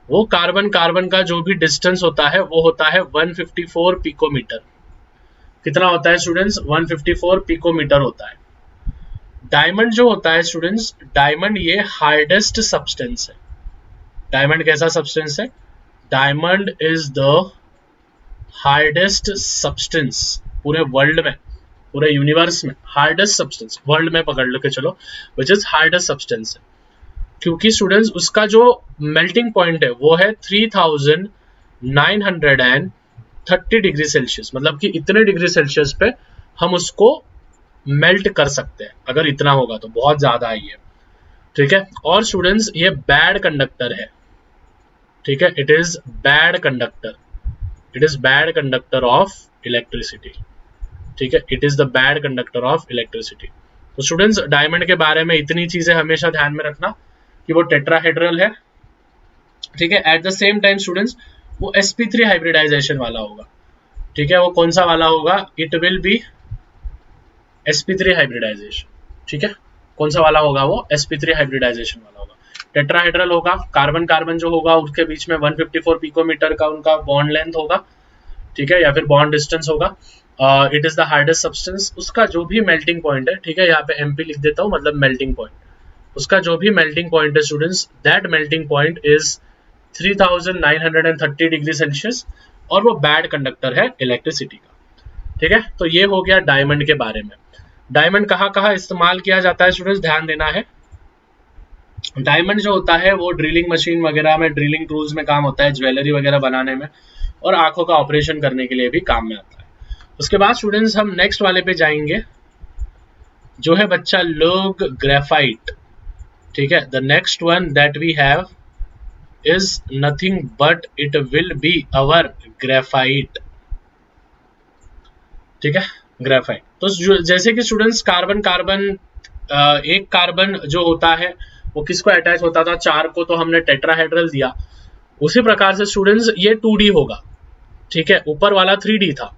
वो कार्बन कार्बन का जो भी डिस्टेंस होता है वो होता है 154 पिकोमीटर। कितना होता है स्टूडेंट्स? 154 पिकोमीटर होता है। डायमंड जो होता है स्टूडेंट्स, डायमंड ये हार्डेस्ट सब्सटेंस है। डायमंड कैसा सब्सटेंस है? Diamond is the hardest substance पूरे वर्ल्ड में, पूरे यूनिवर्स में। हार्डेस्ट सब्सटेंस वर्ल्ड में पकड़ लो के चलो, विच इज हार्डेस्ट सब्सटेंस है, क्योंकि स्टूडेंट्स उसका जो मेल्टिंग पॉइंट है वो है 3930 डिग्री सेल्सियस, मतलब कि इतने डिग्री सेल्सियस पे हम उसको मेल्ट कर सकते हैं। अगर इतना होगा तो बहुत ज्यादा है ये, ठीक है। और स्टूडेंट्स ये बैड कंडक्टर है, ठीक है, it is bad conductor, it is bad conductor of electricity, ठीक है, it is the bad conductor of electricity. तो स्टूडेंट्स डायमंड के बारे में इतनी चीजें हमेशा ध्यान में रखना कि वो टेट्राहेड्रल है, ठीक है। At the same time students वो sp3 हाइब्रिडाइजेशन वाला होगा, ठीक है। वो कौन सा वाला होगा? It will B sp3 hybridisation, ठीक है। कौन सा वाला होगा? वो sp3 हाइब्रिडाइजेशन वाला होगा। टेट्राहेड्रल होगा, कार्बन कार्बन जो होगा उसके बीच में 154 पिकोमीटर का उनका बॉन्ड लेंथ होगा, ठीक है, या फिर बॉन्ड डिस्टेंस होगा। It is the hardest substance. उसका जो भी मेल्टिंग पॉइंट है, ठीक है, यहाँ पे MP लिख देता हूँ, मतलब मेल्टिंग पॉइंट, उसका जो भी मेल्टिंग पॉइंट है students, that melting point is 3930 degree Celsius, और वो बैड कंडक्टर है इलेक्ट्रिसिटी का, ठीक है। तो ये हो गया डायमंड के बारे में। डायमंड कहाँ कहाँ इस्तेमाल किया जाता है स्टूडेंट्स, ध्यान देना है। डायमंड जो होता है वो ड्रिलिंग मशीन वगैरह में, ड्रिलिंग टूल्स में काम होता है, ज्वेलरी वगैरह बनाने में, और आंखों का ऑपरेशन करने के लिए भी काम में आता है। उसके बाद स्टूडेंट्स हम नेक्स्ट वाले पे जाएंगे, जो है बच्चा लोग ग्रेफाइट, ठीक है। The next one that we have is nothing but it will be our graphite, ठीक है, ग्रेफाइट। तो जैसे कि स्टूडेंट्स कार्बन कार्बन, एक कार्बन जो होता है वो किसको अटैच होता था? 4 को, तो हमने टेट्राहेड्रल दिया। उसी प्रकार से स्टूडेंट्स ये 2D होगा, ठीक है, ऊपर वाला 3D था,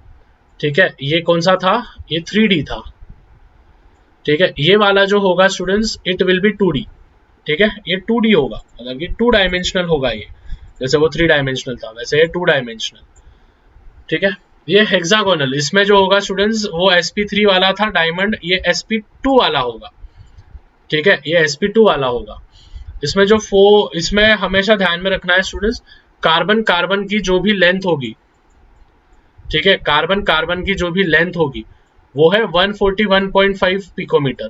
ठीक है, ये कौन सा था? ये 3D था, ठीक है। ये वाला जो होगा students, it will B 2D, ठीक है, ये 2D होगा, मतलब ये 2 डायमेंशनल होगा। ये जैसे वो 3 डायमेंशनल था वैसे ये 2 डायमेंशनल, ठीक है। ये हेक्सागोनल, इसमें जो होगा स्टूडेंट्स वो sp3 वाला था डायमंड, ये sp2 वाला होगा, ठीक है, ये sp2 वाला होगा। इसमें जो इसमें हमेशा ध्यान में रखना है स्टूडेंट्स, कार्बन कार्बन की जो भी लेंथ होगी, ठीक है, कार्बन कार्बन की जो भी लेंथ होगी वो है 141.5 पिकोमीटर।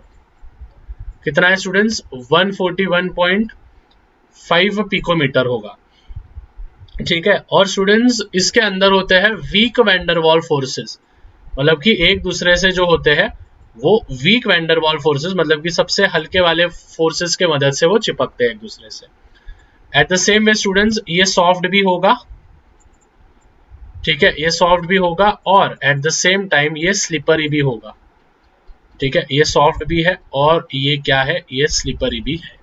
कितना है स्टूडेंट्स? 141.5 पिकोमीटर होगा, ठीक है। और स्टूडेंट्स इसके अंदर होते हैं वीक वैंडरवॉल फोर्सेस, मतलब कि एक दूसरे से जो होते हैं वो वीक वैंडरवॉल फोर्सेस, मतलब कि सबसे हल्के वाले फोर्सेस के मदद से वो चिपकते हैं एक दूसरे से। Eight the same way students ये सॉफ्ट भी होगा, ठीक है, ये सॉफ्ट भी होगा, और एट द सेम टाइम ये स्लिपरी भी होगा, ठीक है। ये सॉफ्ट भी है और ये क्या है? ये स्लिपरी भी है,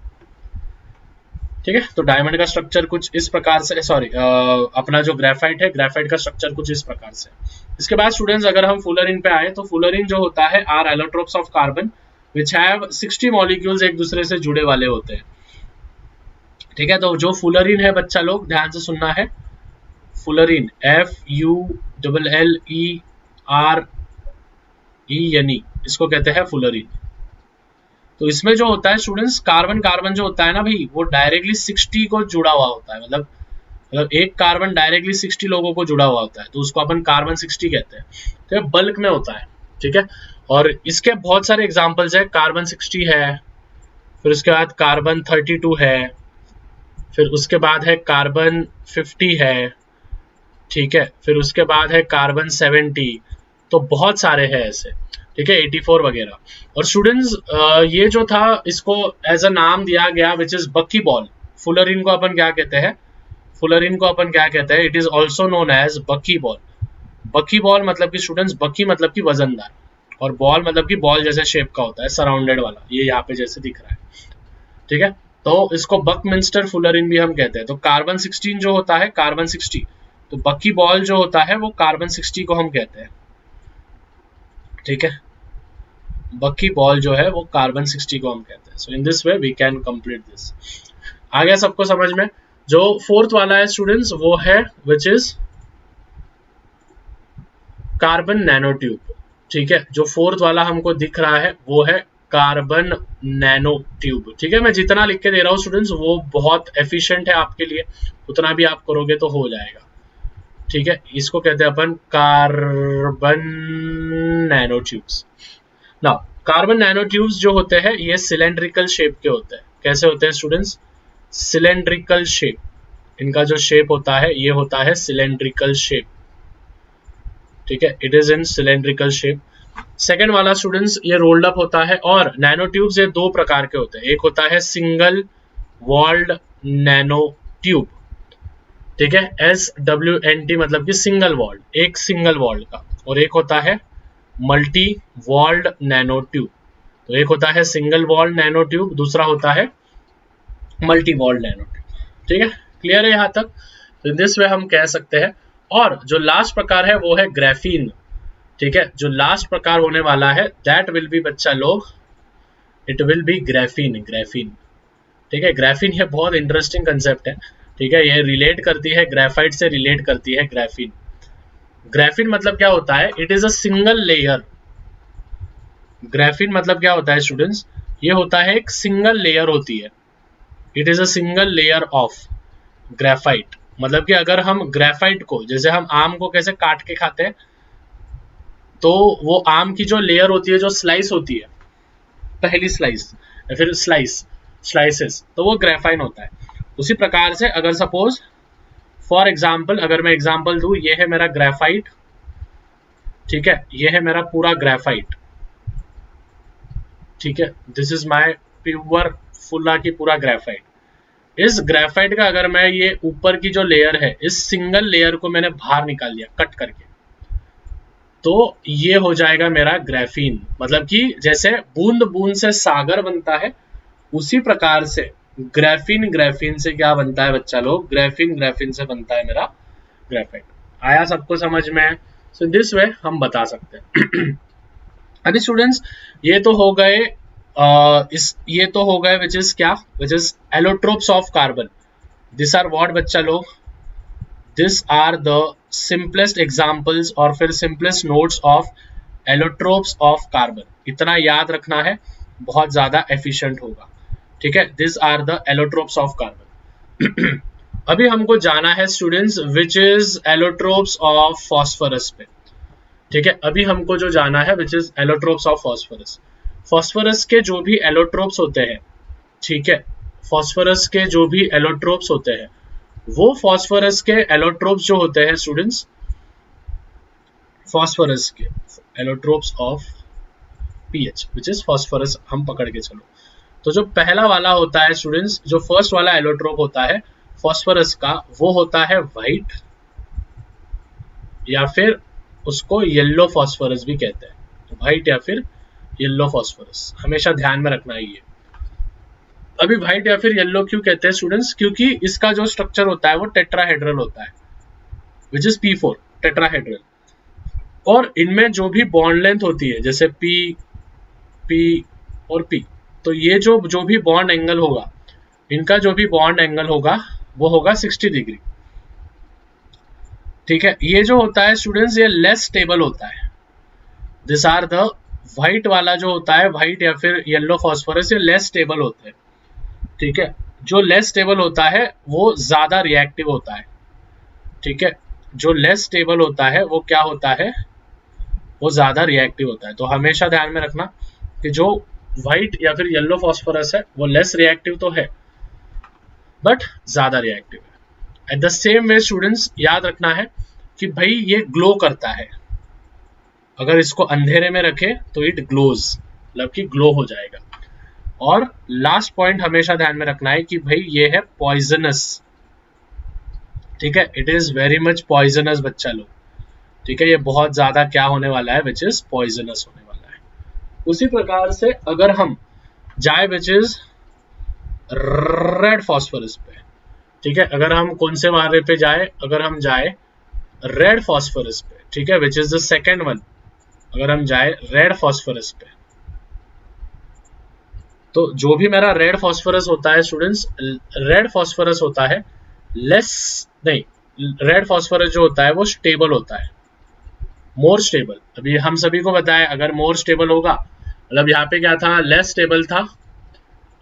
ठीक है। तो डायमंड का स्ट्रक्चर कुछ इस प्रकार से, सॉरी अपना जो ग्रेफाइट है, ग्रेफाइट का स्ट्रक्चर कुछ इस प्रकार से। इसके बाद स्टूडेंट्स अगर हम फुलरिन पे आए तो फुलरिन जो होता है are allotropes of carbon which have 60 molecules एक दूसरे से जुड़े वाले होते हैं, ठीक है। तो जो फुलरिन है बच्चा लोग ध्यान से सुनना है, फुलरिन FULLERENE, इसको कहते हैं फुलरिन। तो इसमें जो होता है स्टूडेंट्स, कार्बन कार्बन जो होता है ना भाई, वो डायरेक्टली 60 को जुड़ा हुआ होता है, मतलब एक कार्बन डायरेक्टली 60 लोगों को जुड़ा हुआ होता है, तो उसको अपन कार्बन 60 कहते हैं। तो ये बल्क में होता है, ठीक है। और इसके बहुत सारे एग्जांपल्स है, कार्बन 60 है, फिर उसके बाद कार्बन 32 है, फिर उसके बाद है कार्बन 50 है, ठीक है, फिर उसके बाद है कार्बन 70, तो बहुत सारे हैं ऐसे, ठीक है, 84 वगैरह। और स्टूडेंट्स ये जो था इसको एज अ नाम दिया गया विच इज बकी बॉल। फुलरिन को अपन क्या कहते हैं? फुलरिन को अपन क्या कहते हैं? It is also known as bucky ball. Bucky ball मतलब कि स्टूडेंट्स, बकी मतलब कि वजनदार, और बॉल मतलब कि बॉल जैसे शेप का होता है, सराउंडेड वाला, ये यहाँ पे जैसे दिख रहा है, ठीक है। तो इसको बकमिंस्टर फुलरिन भी हम कहते हैं। तो कार्बन 16 जो होता है, कार्बन 60, तो बकी बॉल जो होता है वो कार्बन 60 को हम कहते हैं। ठीक है, बकी बॉल जो है वो कार्बन 60 को हम कहते हैं। So in this way we can complete this. आ गया सबको समझ में? जो फोर्थ वाला है स्टूडेंट्स वो है which is carbon nano tube. ठीक है, जो फोर्थ वाला हमको दिख रहा है वो है कार्बन नैनो ट्यूब। ठीक है, मैं जितना लिख के दे रहा हूँ स्टूडेंट्स वो बहुत एफिशिएंट है आपके लिए, उतना भी आप करोगे तो हो जाएगा। ठीक है, इसको कहते हैं अपन carbon nanotubes. Now carbon nanotubes जो होते हैं ये सिलेंड्रिकल शेप के होते हैं। कैसे होते हैं स्टूडेंट्स? Cylindrical shape. इनका जो शेप होता है ये होता है सिलेंड्रिकल शेप। ठीक है, it is in cylindrical shape. Second वाला स्टूडेंट्स ये रोल्ड अप होता है। और नैनो ट्यूब्स ये दो प्रकार के होते हैं। एक होता है सिंगल वॉल्ड नैनो ट्यूब। ठीक है, SWNT मतलब कि सिंगल वॉल्ड, एक सिंगल वॉल्ड का। और एक होता है मल्टी वॉल्ड नैनो ट्यूब। तो एक होता है सिंगल वॉल्ड नैनो ट्यूब, दूसरा होता है मल्टी वॉल्ड नैनो ट्यूब। ठीक है, क्लियर है यहाँ तक? तो दिस वे हम कह सकते हैं। और जो लास्ट प्रकार है वो है ग्राफीन। ठीक है, जो लास्ट प्रकार होने वाला है दैट विल बी बच्चा लोग, it will B graphene. Graphene, ठीक है, ग्राफीन ये बहुत इंटरेस्टिंग कंसेप्ट है। ठीक है, ये रिलेट करती है ग्रेफाइट से, रिलेट करती है ग्राफीन। ग्राफीन मतलब क्या होता है? It is a single layer. Graphene मतलब क्या होता है स्टूडेंट्स? ये होता है एक सिंगल लेयर होती है। It is a single layer of graphite. मतलब कि अगर हम ग्रेफाइट को, जैसे हम आम को कैसे काट के खाते हैं, तो वो आम की जो लेयर होती है, जो स्लाइस होती है, पहली स्लाइस या फिर स्लाइसेस, तो वो ग्रेफाइन होता है। उसी प्रकार से अगर सपोज फॉर एग्जाम्पल, अगर मैं एग्जाम्पल दूं, ये है मेरा ग्रेफाइट। ठीक है, ये है मेरा पूरा ग्रेफाइट। ठीक है, दिस इज माय प्योर फुल्ला की पूरा ग्रेफाइट। इस ग्रेफाइट का अगर मैं ये ऊपर की जो लेयर है, इस सिंगल लेयर को मैंने बाहर निकाल दिया कट करके, तो ये हो जाएगा मेरा ग्राफीन। मतलब कि जैसे बूंद बूंद से सागर बनता है, उसी प्रकार से ग्राफीन, ग्राफीन से क्या बनता है बच्चा लोग? ग्राफीन, ग्राफीन से बनता है मेरा ग्रेफाइट। आया सबको समझ में? सो दिस वे हम बता सकते हैं। अभी स्टूडेंट्स ये तो हो गए ये तो हो गए विच इज क्या? Which is allotropes of carbon. This are what बच्चा लोग? This are the simplest examples और फिर simplest notes of allotropes of carbon. इतना याद रखना है, बहुत ज्यादा एफिशिएंट होगा। ठीक है, this are the allotropes of carbon. अभी हमको जाना है students which is allotropes of phosphorus पे। ठीक है, अभी हमको जो जाना है which is allotropes of phosphorus. Phosphorus के जो भी एलोट्रोप्स होते हैं, ठीक है, फॉस्फोरस के जो भी एलोट्रोप्स होते हैं, वो फॉस्फोरस के एलोट्रोप्स जो होते हैं स्टूडेंट्स, फॉस्फोरस के allotropes of pH which is phosphorus, हम पकड़ के चलो। तो जो पहला वाला होता है स्टूडेंट्स, जो फर्स्ट वाला एलोट्रोप होता है फॉस्फोरस का, वो होता है व्हाइट, या फिर उसको येलो फॉस्फोरस भी कहते हैं। व्हाइट या फिर येलो फॉस्फोरस, हमेशा ध्यान में रखना है ये। अभी व्हाइट या फिर येलो क्यों कहते हैं स्टूडेंट्स? क्योंकि इसका जो स्ट्रक्चर होता है वो टेट्राहेड्रल होता है, विच इज P4, टेट्राहेड्रल। और इनमें जो भी बॉन्ड लेंथ होती है, जैसे P और P, तो ये जो भी बॉन्ड एंगल होगा, इनका जो भी बॉन्ड एंगल होगा वो होगा 60 डिग्री। ठीक है, ये जो होता है स्टूडेंट्स, ये लेस स्टेबल होता है। दिस आर द व्हाइट वाला जो होता है, व्हाइट या फिर येलो फॉस्फोरस, ये लेस स्टेबल होते हैं। ठीक है, जो लेस स्टेबल होता है वो ज्यादा रिएक्टिव होता है। ठीक है, जो लेस स्टेबल होता है वो क्या होता है? वो ज्यादा रिएक्टिव होता है। तो हमेशा ध्यान में रखना कि जो व्हाइट या फिर येलो फॉस्फोरस है वो लेस रिएक्टिव तो है, बट ज्यादा रिएक्टिव है। At the same way students याद रखना है कि भाई ये ग्लो करता है। अगर इसको अंधेरे में रखे तो इट ग्लोज, मतलब कि ग्लो हो जाएगा। और लास्ट पॉइंट हमेशा ध्यान में रखना है कि भाई ये है पॉइजनस। ठीक है, it is very much poisonous बच्चा लोग। ठीक है, ये बहुत ज्यादा क्या होने वाला है? विच इज पॉइजनस होने वाला है। उसी प्रकार से अगर हम जाए विच इज रेड फॉस्फोरस पे, ठीक है। अगर हम कौन से वाले पे जाए, अगर हम जाए रेड फॉस्फोरस पे, ठीक है, which is the second one, अगर हम जाए रेड फॉस्फोरस पे, तो जो भी मेरा रेड फॉस्फोरस होता है स्टूडेंट्स, रेड फॉस्फोरस होता है लेस, नहीं, रेड फॉस्फोरस जो होता है वो स्टेबल होता है, मोर स्टेबल। अभी हम सभी को बताया अगर मोर स्टेबल होगा, मतलब यहाँ पे क्या था, लेस स्टेबल था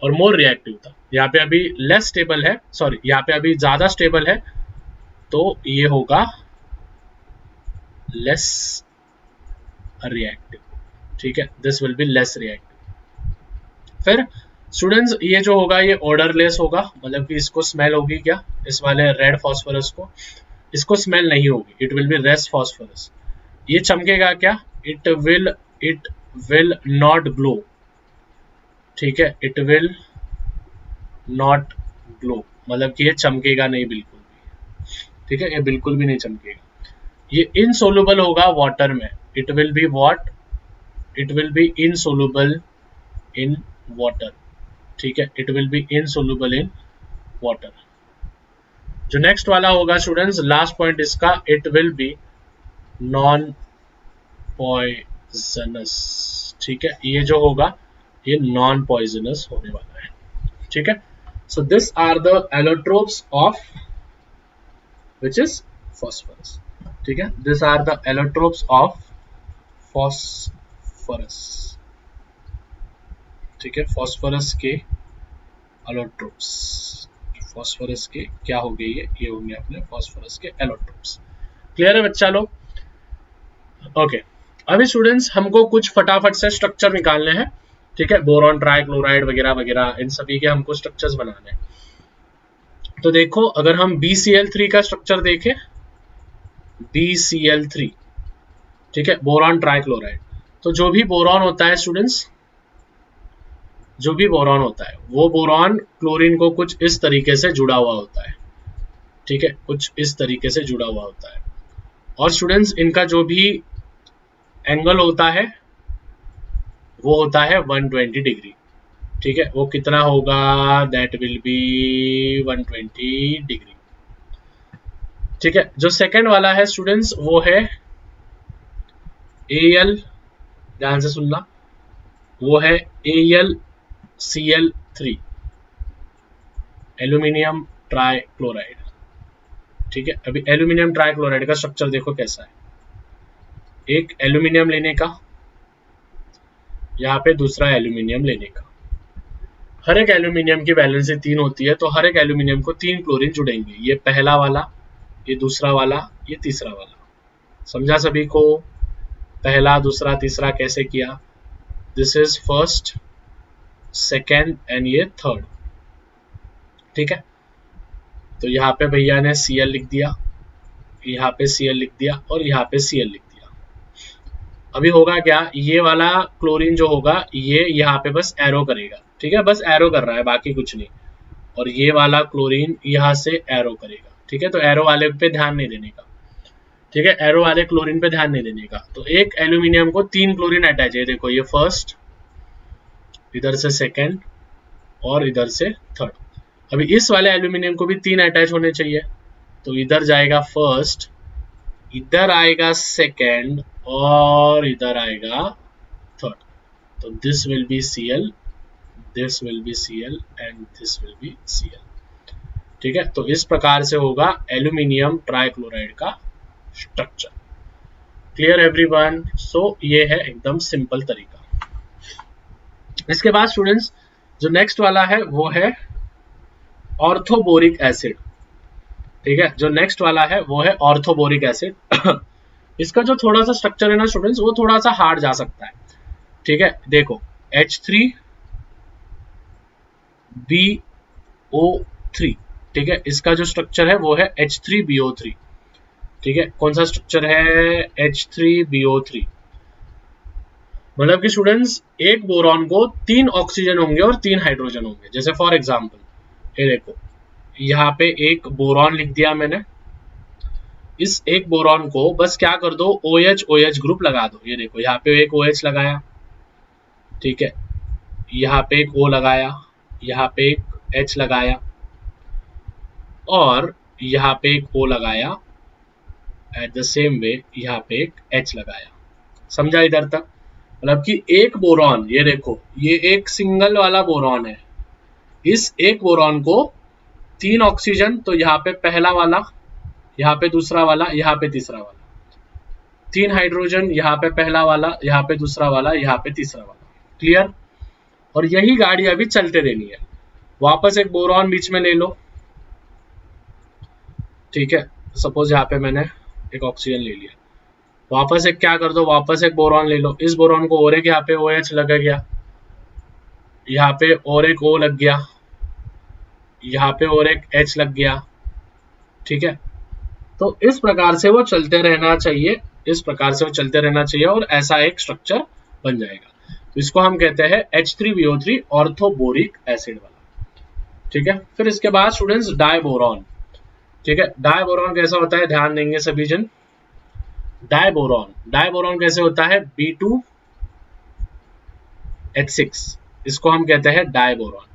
और मोर रिएक्टिव था। यहाँ पे अभी लेस स्टेबल है, सॉरी यहाँ पे अभी ज्यादा स्टेबल है, तो ये होगा लेस रिएक्टिव, ठीक है, this will be less reactive. फिर स्टूडेंट्स ये जो होगा ये ऑर्डरलेस होगा, मतलब कि इसको स्मेल होगी क्या, इस वाले रेड फॉस्फोरस को, इसको स्मेल नहीं होगी, it will be red phosphorus. ये चमकेगा क्या, इट विल नॉट ग्लो, ठीक है, इट विल नॉट ग्लो, मतलब कि ये चमकेगा नहीं बिल्कुल भी, ठीक है, ये बिल्कुल भी नहीं चमकेगा। ये इनसोल्युबल होगा वाटर में, it will be what, it will B insoluble in water, ठीक है, it will B insoluble in water. जो नेक्स्ट वाला होगा स्टूडेंट्स, लास्ट पॉइंट इसका, it will B non poisonous, ठीक है, ये जो होगा ये नॉन पॉइजनस होने वाला है, ठीक है। So this are the allotropes of which is phosphorus, ठीक है, this are the allotropes of phosphorus, ठीक है, फॉस्फोरस के एलोट्रोप्स, फॉस्फोरस के क्या हो गए, ये होंगे अपने फॉस्फोरस के एलोट्रोप्स। क्लियर है बच्चा लोग? ओके, अभी स्टूडेंट्स हमको कुछ फटाफट से स्ट्रक्चर निकालने हैं, ठीक है, बोरॉन ट्राइक्लोराइड वगैरह वगैरह इन सभी के हमको स्ट्रक्चर्स बनाने हैं। तो देखो अगर हम BCl3 का स्ट्रक्चर देखें, BCl3, ठीक है, बोरॉन ट्राइक्लोराइड, तो जो भी बोरॉन होता है स्टूडेंट्स, जो भी बोरॉन होता है वो बोरॉन क्लोरीन को कुछ इस तरीके से जुड़ा हुआ होता है, ठीक है, कुछ इस तरीके से जुड़ा हुआ होता है। और स्टूडेंट्स इनका जो भी एंगल होता है वो होता है 120 डिग्री, ठीक है, वो कितना होगा, दैट विल बी 120 डिग्री, ठीक है। जो सेकंड वाला है स्टूडेंट्स वो है Al, ध्यान से सुनना, वो है AlCl3, एल्यूमिनियम ट्राइक्लोराइड, ठीक है। अभी एल्यूमिनियम ट्राइक्लोराइड का स्ट्रक्चर देखो कैसा है, एक एल्यूमिनियम लेने का, यहाँ पे दूसरा एल्यूमिनियम लेने का, हर एक एल्यूमिनियम की वैलेंसी 3 होती है, तो हर एक एल्यूमिनियम को 3 क्लोरीन जुड़ेंगे, ये पहला वाला, ये दूसरा वाला, ये तीसरा वाला। समझा सभी को? पहला दूसरा तीसरा कैसे किया, this is first second and ये थर्ड, ठीक है। तो यहाँ पे भैया ने Cl लिख दिया, यहाँ पे Cl लिख दिया और यहाँ पे Cl लिख दिया। अभी होगा क्या, ये वाला क्लोरीन जो होगा ये यहाँ पे बस एरो करेगा, ठीक है, बस एरो कर रहा है बाकी कुछ नहीं, और ये वाला क्लोरीन यहाँ से एरो करेगा, ठीक है, तो एरो वाले पे ध्यान नहीं देने का, ठीक है, एरो वाले क्लोरीन पे ध्यान नहीं देने का। तो एक एल्यूमिनियम को 3 क्लोरीन अटैच है, देखो ये फर्स्ट, इधर से सेकेंड और इधर से थर्ड। अभी इस वाले एल्यूमिनियम को भी 3 अटैच होने चाहिए, तो इधर जाएगा फर्स्ट, इधर आएगा सेकेंड और इधर आएगा थर्ड, तो this will be Cl, this will be Cl and this will be Cl, ठीक है। तो इस प्रकार से होगा एल्यूमिनियम ट्राइक्लोराइड का स्ट्रक्चर। Clear everyone? सो ये है एकदम सिंपल तरीका। इसके बाद स्टूडेंट्स जो नेक्स्ट वाला है वो है ऑर्थोबोरिक एसिड, ठीक है, जो नेक्स्ट वाला है वो है ऑर्थोबोरिक एसिड। इसका जो थोड़ा सा स्ट्रक्चर है ना स्टूडेंट्स, वो थोड़ा सा हार्ड जा सकता है, ठीक है। देखो H3BO3, ठीक है, इसका जो स्ट्रक्चर है वो है H3BO3, ठीक है। कौन सा स्ट्रक्चर है, H3BO3, मतलब कि स्टूडेंट्स एक बोरॉन को 3 ऑक्सीजन होंगे और 3 हाइड्रोजन होंगे। जैसे फॉर एग्जांपल ये देखो, यहाँ पे एक बोरॉन लिख दिया मैंने, इस एक बोरॉन को बस क्या कर दो, OH ग्रुप लगा दो, ये देखो यहाँ पे एक OH लगाया, ठीक है, यहाँ पे एक O लगाया, यहाँ पे एक H लगाया और यहाँ पे एक O लगाया, एट द सेम वे यहाँ पे एक H लगाया। समझा इधर तक? मतलब कि एक बोरॉन, ये देखो ये एक सिंगल वाला बोरॉन है, इस एक बोरॉन को 3 ऑक्सीजन, तो यहाँ पे पहला वाला, यहाँ पे दूसरा वाला, यहाँ पे तीसरा वाला, 3 हाइड्रोजन, यहाँ पे पहला वाला, यहाँ पे दूसरा वाला, यहाँ पे तीसरा वाला। क्लियर? और यही गाड़ी अभी चलते रहनी है। वापस एक बोरॉन बीच में ले लो, ठीक है, सपोज यहाँ पे मैंने एक ऑक्सीजन ले लिया, वापस एक क्या कर दो, वापस एक बोरॉन ले लो, इस बोरॉन को और एक यहाँ पे OH लग गया, यहाँ पे और एक O लग गया, यहाँ पे और एक H लग गया, ठीक है। तो इस प्रकार से वो चलते रहना चाहिए, इस प्रकार से वो चलते रहना चाहिए और ऐसा एक स्ट्रक्चर बन जाएगा। तो इसको हम कहते हैं H3BO3 ऑर्थोबोरिक एसिड वाला, ठीक है। फिर इसके बाद स्टूडेंट्स डाइबोरॉन, ठीक है। डाइबोरॉन कैसा होता है, ध्यान देंगे सभी जन। डाइबोरॉन कैसे होता है, B2H6, इसको हम कहते हैं डाइबोरॉन।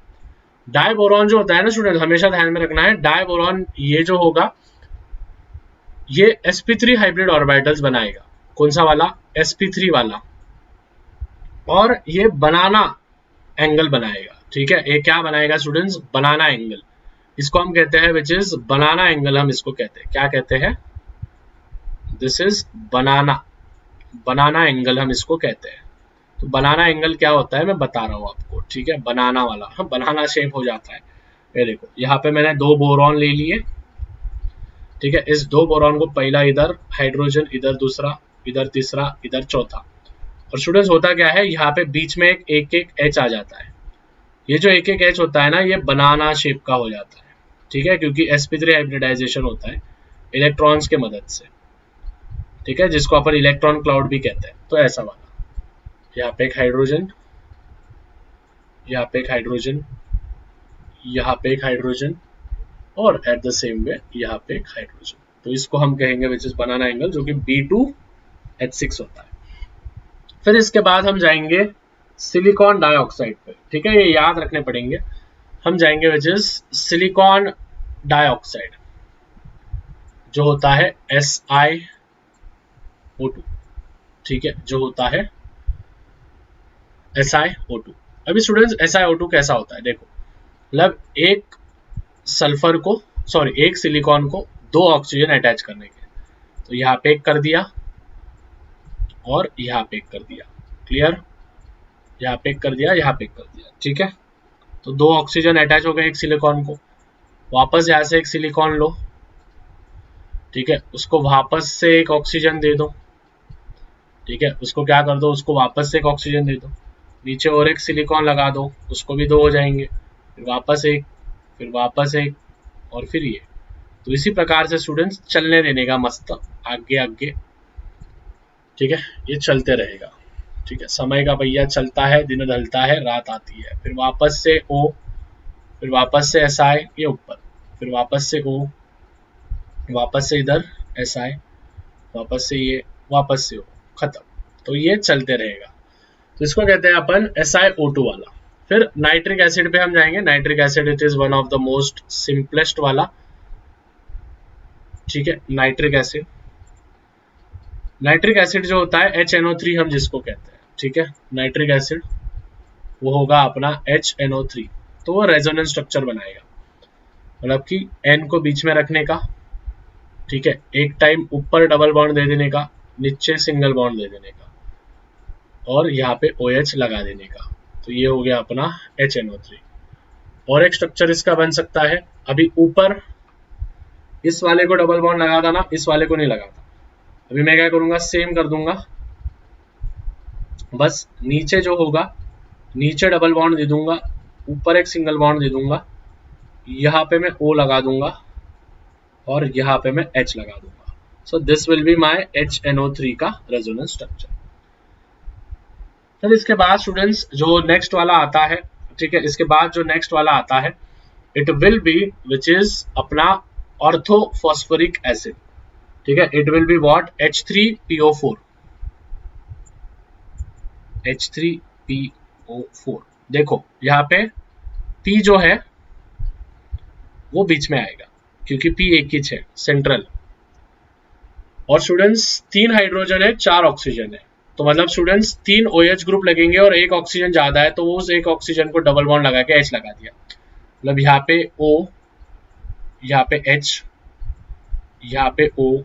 डाइबोरॉन जो होता है ना स्टूडेंट, हमेशा ध्यान में रखना है, डाइबोरॉन ये जो होगा ये sp3 हाइब्रिड ऑर्बिटल्स बनाएगा। कौन सा वाला, sp3 वाला, और ये बनाना एंगल बनाएगा, ठीक है। ये क्या बनाएगा स्टूडेंट्स, बनाना एंगल, इसको हम कहते हैं विच इज बनाना एंगल, हम इसको कहते हैं, क्या कहते हैं, दिस इज बनाना एंगल हम इसको कहते हैं। तो बनाना एंगल क्या होता है मैं बता रहा हूँ आपको, ठीक है। बनाना वाला, हाँ, बनाना शेप हो जाता है। ये देखो यहाँ पे मैंने 2 बोरॉन ले लिए, ठीक है। इस 2 बोरॉन को पहला इधर हाइड्रोजन, इधर दूसरा, इधर तीसरा, इधर चौथा, और स्टूडेंट्स होता क्या है, यहाँ पे बीच में एक एक H आ जाता है। ये जो एक एक H होता है ना, ये बनाना शेप का हो जाता है, ठीक है, क्योंकि sp3 हाइब्रिडाइजेशन होता है इलेक्ट्रॉन्स के मदद से, ठीक है, जिसको अपन इलेक्ट्रॉन क्लाउड भी कहते हैं। तो ऐसा वाला, यहाँ पे एक हाइड्रोजन, यहाँ पे एक हाइड्रोजन, यहाँ पे एक हाइड्रोजन, और एट द सेम वे यहाँ पे एक हाइड्रोजन। तो इसको हम कहेंगे विच इज बनाना एंगल, जो कि B2H6 होता है। फिर इसके बाद हम जाएंगे सिलिकॉन डाइऑक्साइड पे, ठीक है, ये याद रखने पड़ेंगे। हम जाएंगे विच इज सिलिकॉन डाइऑक्साइड, जो होता है SiO2, ठीक है, जो होता है SiO2। अभी स्टूडेंट्स SiO2 कैसा होता है, देखो, मतलब एक सल्फर को, सॉरी, एक सिलिकॉन को 2 ऑक्सीजन अटैच करने के, तो यहाँ पे एक कर दिया और यहाँ पे एक कर दिया, क्लियर, यहाँ पे एक कर दिया, यहाँ पे एक कर दिया, ठीक है। तो 2 ऑक्सीजन अटैच हो गए एक सिलिकॉन को, वापस यहाँ से एक सिलिकॉन लो, ठीक है, उसको वापस से एक ऑक्सीजन दे दो, ठीक है, उसको क्या कर दो, उसको वापस से एक ऑक्सीजन दे दो, नीचे और एक सिलिकॉन लगा दो, उसको भी 2 हो जाएंगे, फिर वापस एक, फिर वापस एक, और फिर ये। तो इसी प्रकार से स्टूडेंट्स चलने देने का मस्त आगे आगे, ठीक है, ये चलते रहेगा, ठीक है। समय का पहिया चलता है, दिन ढलता है, रात आती है, फिर वापस से O, फिर वापस से Si, ये ऊपर, फिर वापस से O, वापस से इधर Si, वापस से ये, वापस से O, खत्म। तो ये चलते रहेगा, तो इसको कहते हैं अपन SiO2 वाला। फिर नाइट्रिक एसिड पे हम जाएंगे। Nitric acid it is one of the most simplest वाला, ठीक है। नाइट्रिक एसिड, नाइट्रिक एसिड जो होता है HNO3 हम जिसको कहते हैं, ठीक है। नाइट्रिक एसिड वो होगा अपना HNO3, तो वो रेजोनेंस स्ट्रक्चर बनाएगा, मतलब कि N को बीच में रखने का, ठीक है, एक टाइम ऊपर डबल बॉन्ड दे देने का, नीचे सिंगल बॉन्ड दे देने का, और यहाँ पे OH लगा देने का। तो ये हो गया अपना HNO3। और एक स्ट्रक्चर इसका बन सकता है, अभी ऊपर इस वाले को डबल बॉन्ड लगा था ना, इस वाले को नहीं लगा था, अभी मैं क्या करूंगा, सेम कर दूंगा, बस नीचे जो होगा, नीचे डबल बॉन्ड दे दूंगा, ऊपर एक सिंगल बॉन्ड दे दूंगा, यहाँ पे मैं O लगा दूंगा और यहाँ पे मैं H लगा दूंगा। So this will be my HNO3 का रेजोनेंस स्ट्रक्चर। फिर इसके बाद स्टूडेंट्स जो नेक्स्ट वाला आता है, ठीक है, इसके बाद जो नेक्स्ट वाला आता है, it will B which is अपना ऑर्थोफॉस्फोरिक एसिड, ठीक है। It will be what, H3PO4, H3PO4। देखो यहाँ पे P जो है वो बीच में आएगा क्योंकि P एक ही है सेंट्रल। और स्टूडेंट्स 3 हाइड्रोजन है 4 ऑक्सीजन है, तो मतलब स्टूडेंट्स 3 OH ग्रुप लगेंगे और एक ऑक्सीजन ज्यादा है तो वो उस एक ऑक्सीजन को डबल बॉन्ड लगा के H लगा दिया। मतलब यहाँ पे O, यहाँ पे H, यहाँ पे O,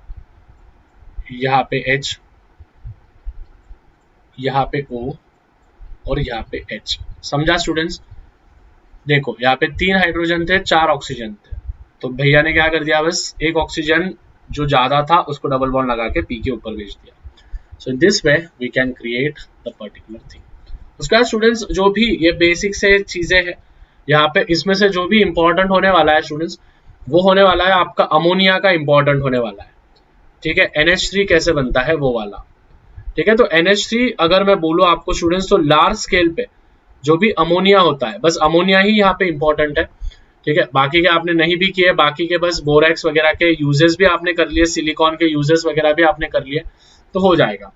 यहाँ पे H, यहाँ पे O और यहाँ पे H। समझा स्टूडेंट्स? देखो यहाँ पे 3 हाइड्रोजन थे 4 ऑक्सीजन थे, तो भैया ने क्या कर दिया, बस एक ऑक्सीजन जो ज्यादा था उसको डबल बॉन्ड लगा के P के ऊपर भेज दिया। So in this way we can create the particular thing. उसके बाद स्टूडेंट्स जो भी ये बेसिक से चीजें हैं यहाँ पे, इसमें से जो भी इंपॉर्टेंट होने वाला है स्टूडेंट्स वो होने वाला है आपका अमोनिया का इंपॉर्टेंट होने वाला है। ठीक है, NH3 कैसे बनता है वो वाला। ठीक है, तो NH3 अगर मैं बोलूँ आपको स्टूडेंट्स तो लार्ज स्केल पे जो भी अमोनिया होता है, बस अमोनिया ही यहाँ पे इंपॉर्टेंट है। ठीक है, बाकी के आपने नहीं भी किए, बाकी के बस बोरेक्स वगैरह के यूजेस भी आपने कर लिए, सिलिकॉन के यूजेस वगैरह भी आपने कर लिए तो हो जाएगा।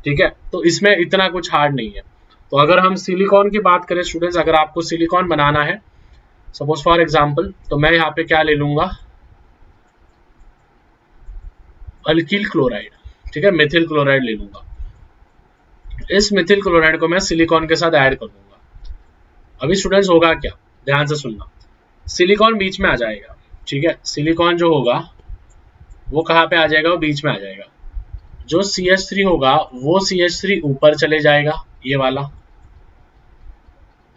ठीक है, तो इसमें इतना कुछ हार्ड नहीं है। तो अगर हम सिलिकॉन की बात करें स्टूडेंट्स, अगर आपको सिलिकॉन बनाना है सपोज फॉर एग्जांपल, तो मैं यहाँ पे क्या ले लूंगा, अल्किल क्लोराइड। ठीक है, मेथिल क्लोराइड ले लूंगा। इस मेथिल क्लोराइड को मैं सिलिकॉन के साथ ऐड कर दूंगा। अभी स्टूडेंट्स होगा क्या, ध्यान से सुनना, सिलिकॉन बीच में आ जाएगा। ठीक है, सिलिकॉन जो होगा वो कहाँ पे आ जाएगा, वो बीच में आ जाएगा। जो CH3 होगा वो CH3 ऊपर चले जाएगा, ये वाला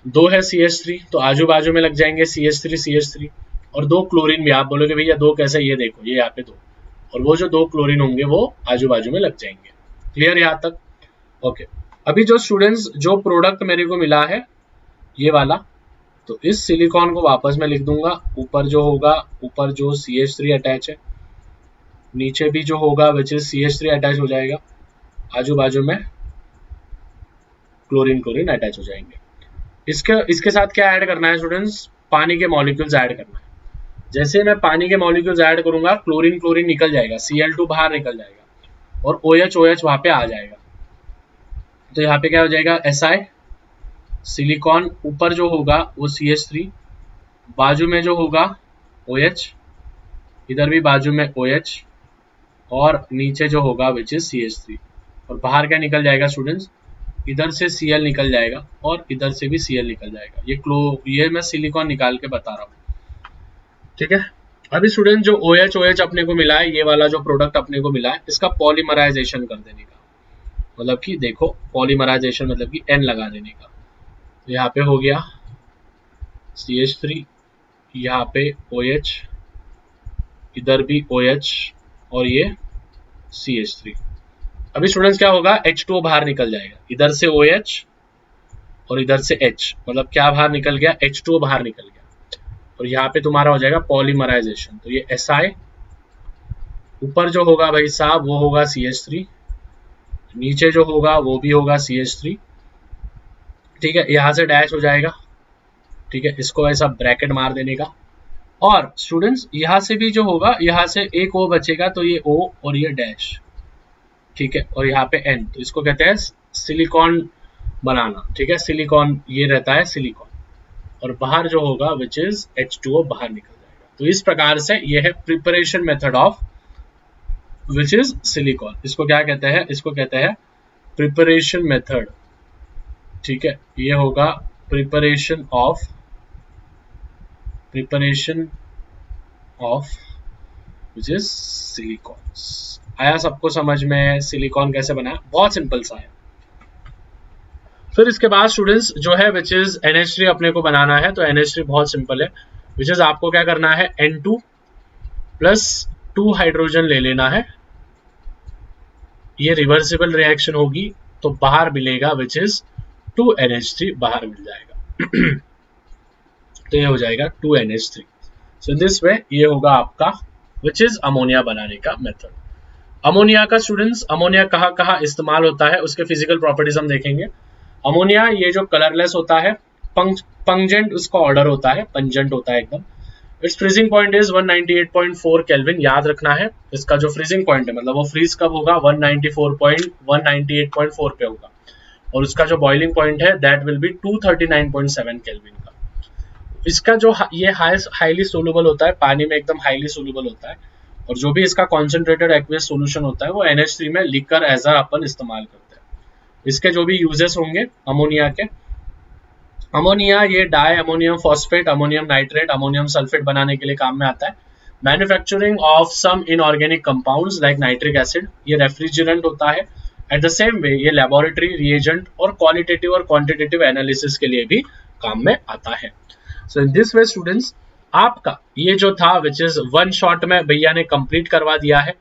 2 है CH3 तो आजू बाजू में लग जाएंगे CH3 और 2 क्लोरीन भी। आप बोलोगे भैया 2 कैसे, ये देखो ये यहाँ पे 2 और वो जो 2 क्लोरीन होंगे वो आजू बाजू में लग जाएंगे। क्लियर यहाँ तक? ओके, अभी जो स्टूडेंट्स जो प्रोडक्ट मेरे को मिला है ये वाला, तो इस सिलिकॉन को वापस मैं लिख दूंगा। ऊपर जो होगा, ऊपर जो CH3 अटैच है, नीचे भी जो होगा विच इज CH3 अटैच हो जाएगा, आजू बाजू में क्लोरीन अटैच हो जाएंगे। इसके साथ क्या ऐड करना है स्टूडेंट्स, पानी के मॉलिक्यूल्स ऐड करना है। जैसे मैं पानी के मॉलिक्यूल्स ऐड करूंगा क्लोरीन निकल जाएगा, Cl2 बाहर निकल जाएगा और OH वहां पे आ जाएगा। तो यहाँ पे क्या हो जाएगा, Si, सिलिकॉन ऊपर जो होगा वो CH3, बाजू में जो होगा OH, इधर भी बाजू में OH और नीचे जो होगा विच इज CH3। और बाहर क्या निकल जाएगा स्टूडेंट्स, इधर से Cl निकल जाएगा और इधर से भी Cl निकल जाएगा। ये मैं सिलिकॉन निकाल के बता रहा हूँ। ठीक है, अभी स्टूडेंट जो OH अपने को मिला है, ये वाला जो प्रोडक्ट अपने को मिला है, इसका पॉलीमराइजेशन कर देने का, मतलब कि देखो पॉलीमराइजेशन मतलब कि N लगा देने का। तो यहाँ पे हो गया CH3, यहाँ पे OH, इधर भी OH और ये CH3। अभी स्टूडेंट्स क्या होगा, H2O बाहर निकल जाएगा, इधर से OH और इधर से H, मतलब क्या बाहर निकल गया, H2O बाहर निकल गया और यहाँ पे तुम्हारा हो जाएगा पॉलीमराइजेशन। तो ये Si, ऊपर जो होगा भाई साहब वो होगा CH3, नीचे जो होगा वो भी होगा CH3। ठीक है, यहाँ से डैश हो जाएगा। ठीक है, इसको ऐसा ब्रैकेट मार देने का। और स्टूडेंट्स यहाँ से भी जो होगा, यहाँ से एक O बचेगा तो ये O और ये डैश। ठीक है, और यहाँ पे N, तो इसको कहते हैं सिलिकॉन बनाना। ठीक है, सिलिकॉन ये रहता है सिलिकॉन, और बाहर जो होगा विच इज H2O बाहर निकल जाएगा। तो इस प्रकार से ये है preparation method of which is silicon. इसको क्या कहते हैं, इसको कहते हैं प्रिपरेशन मेथड। ठीक है, ये होगा preparation of which is silicon. आया सबको समझ में, सिलिकॉन कैसे बना? बहुत सिंपल सा है। फिर इसके बाद स्टूडेंट्स जो है विच इज NH3 अपने को बनाना है, तो NH3 बहुत सिंपल है, विच इज आपको क्या करना है, N2 प्लस 2 हाइड्रोजन ले लेना है। ये रिवर्सिबल रिएक्शन होगी तो बाहर मिलेगा विच इज 2NH3 बाहर मिल जाएगा। तो ये हो जाएगा 2NH3। सो दिस वे ये होगा आपका विच इज अमोनिया बनाने का मेथड। अमोनिया का स्टूडेंट्स, अमोनिया कहाँ कहाँ इस्तेमाल होता है उसके फिजिकल प्रॉपर्टीज हम देखेंगे। अमोनिया ये जो कलरलेस होता है, पंजेंट उसका ऑर्डर होता है, पंजेंट होता है एकदम। It's freezing point is 198.4 kelvin. याद रखना है इसका जो फ्रीजिंग पॉइंट है, मतलब वो फ्रीज कब होगा, 198.4 पे होगा, और उसका जो बॉइलिंग पॉइंट है दैट विल बी 239.7 केल्विन का। इसका जो ये हाईली सोल्यूबल होता है, पानी में एकदम हाईली सोल्यूबल होता है, और जो भी इसका कॉन्सेंट्रेटेड एक्वियस सॉल्यूशन होता है वो NH3 में लिखकर एज अपन इस्तेमाल करते हैं। इसके जो भी यूजेस होंगे अमोनिया के, अमोनिया ये diammonium phosphate, ammonium nitrate, ammonium sulphate बनाने के लिए काम में आता है। Manufacturing of some inorganic compounds like nitric acid, ये रेफ्रिजरेंट होता है। एट द सेम वे ये लेबोरेटरी रिएजेंट और क्वालिटेटिव और क्वांटिटेटिव एनालिसिस के लिए भी काम में आता है। So in this way students, आपका ये जो था विच इज वन शॉट में भैया ने कंप्लीट करवा दिया है।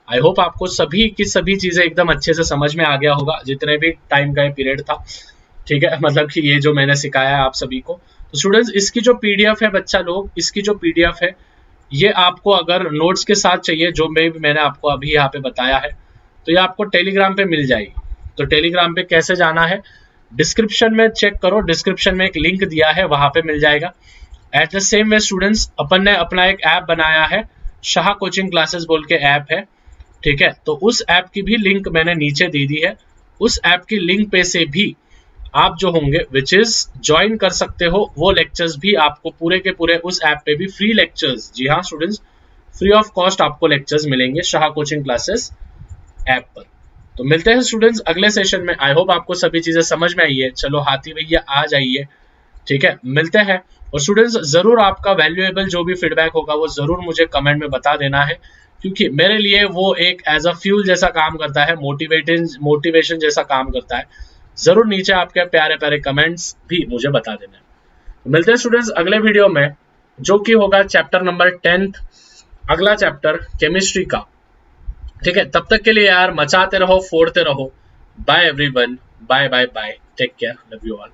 आई होप आपको सभी की सभी चीजें एकदम अच्छे से समझ में आ गया होगा, जितने भी टाइम का पीरियड था, ठीक है, मतलब कि ये जो मैंने सिखाया है आप सभी को। तो स्टूडेंट्स इसकी जो पीडीएफ है बच्चा लोग, इसकी जो पीडीएफ है ये आपको अगर नोट्स के साथ चाहिए, जो मैंने आपको अभी यहाँ पे बताया है, तो ये आपको टेलीग्राम पे मिल जाएगी। तो टेलीग्राम पे कैसे जाना है, डिस्क्रिप्शन में चेक करो, डिस्क्रिप्शन में एक लिंक दिया है, वहां पे मिल जाएगा। At the same way students, अपन ने अपना एक ऐप बनाया है, शाह कोचिंग क्लासेस बोल के ऐप है, ठीक है। तो उस ऐप की भी लिंक मैंने नीचे दे दी है। उस ऐप की लिंक पे से भी आप जो होंगे विच इज ज्वाइन कर सकते हो, वो लेक्चर्स भी आपको पूरे के पूरे उस ऐप पे भी फ्री लेक्चर्स, जी हाँ स्टूडेंट्स, फ्री ऑफ कॉस्ट आपको लेक्चर्स मिलेंगे शाह कोचिंग क्लासेस ऐप पर। तो मिलते हैं स्टूडेंट्स अगले सेशन में। आई होप आपको सभी चीजें समझ में आई है। चलो हाथी भैया आ जाइए, ठीक है, मिलते हैं। और स्टूडेंट्स जरूर आपका वैल्यूएबल जो भी फीडबैक होगा वो जरूर मुझे कमेंट में बता देना है, क्योंकि मेरे लिए वो एक एज अ फ्यूल जैसा काम करता है, मोटिवेशन जैसा काम करता है। जरूर नीचे आपके प्यारे प्यारे कमेंट्स भी मुझे बता देना है। तो मिलते हैं स्टूडेंट्स अगले वीडियो में, जो कि होगा चैप्टर नंबर 10, अगला चैप्टर केमिस्ट्री का, ठीक है। तब तक के लिए यार मचाते रहो, फोड़ते रहो। Bye everyone, bye bye bye, take care, love you all.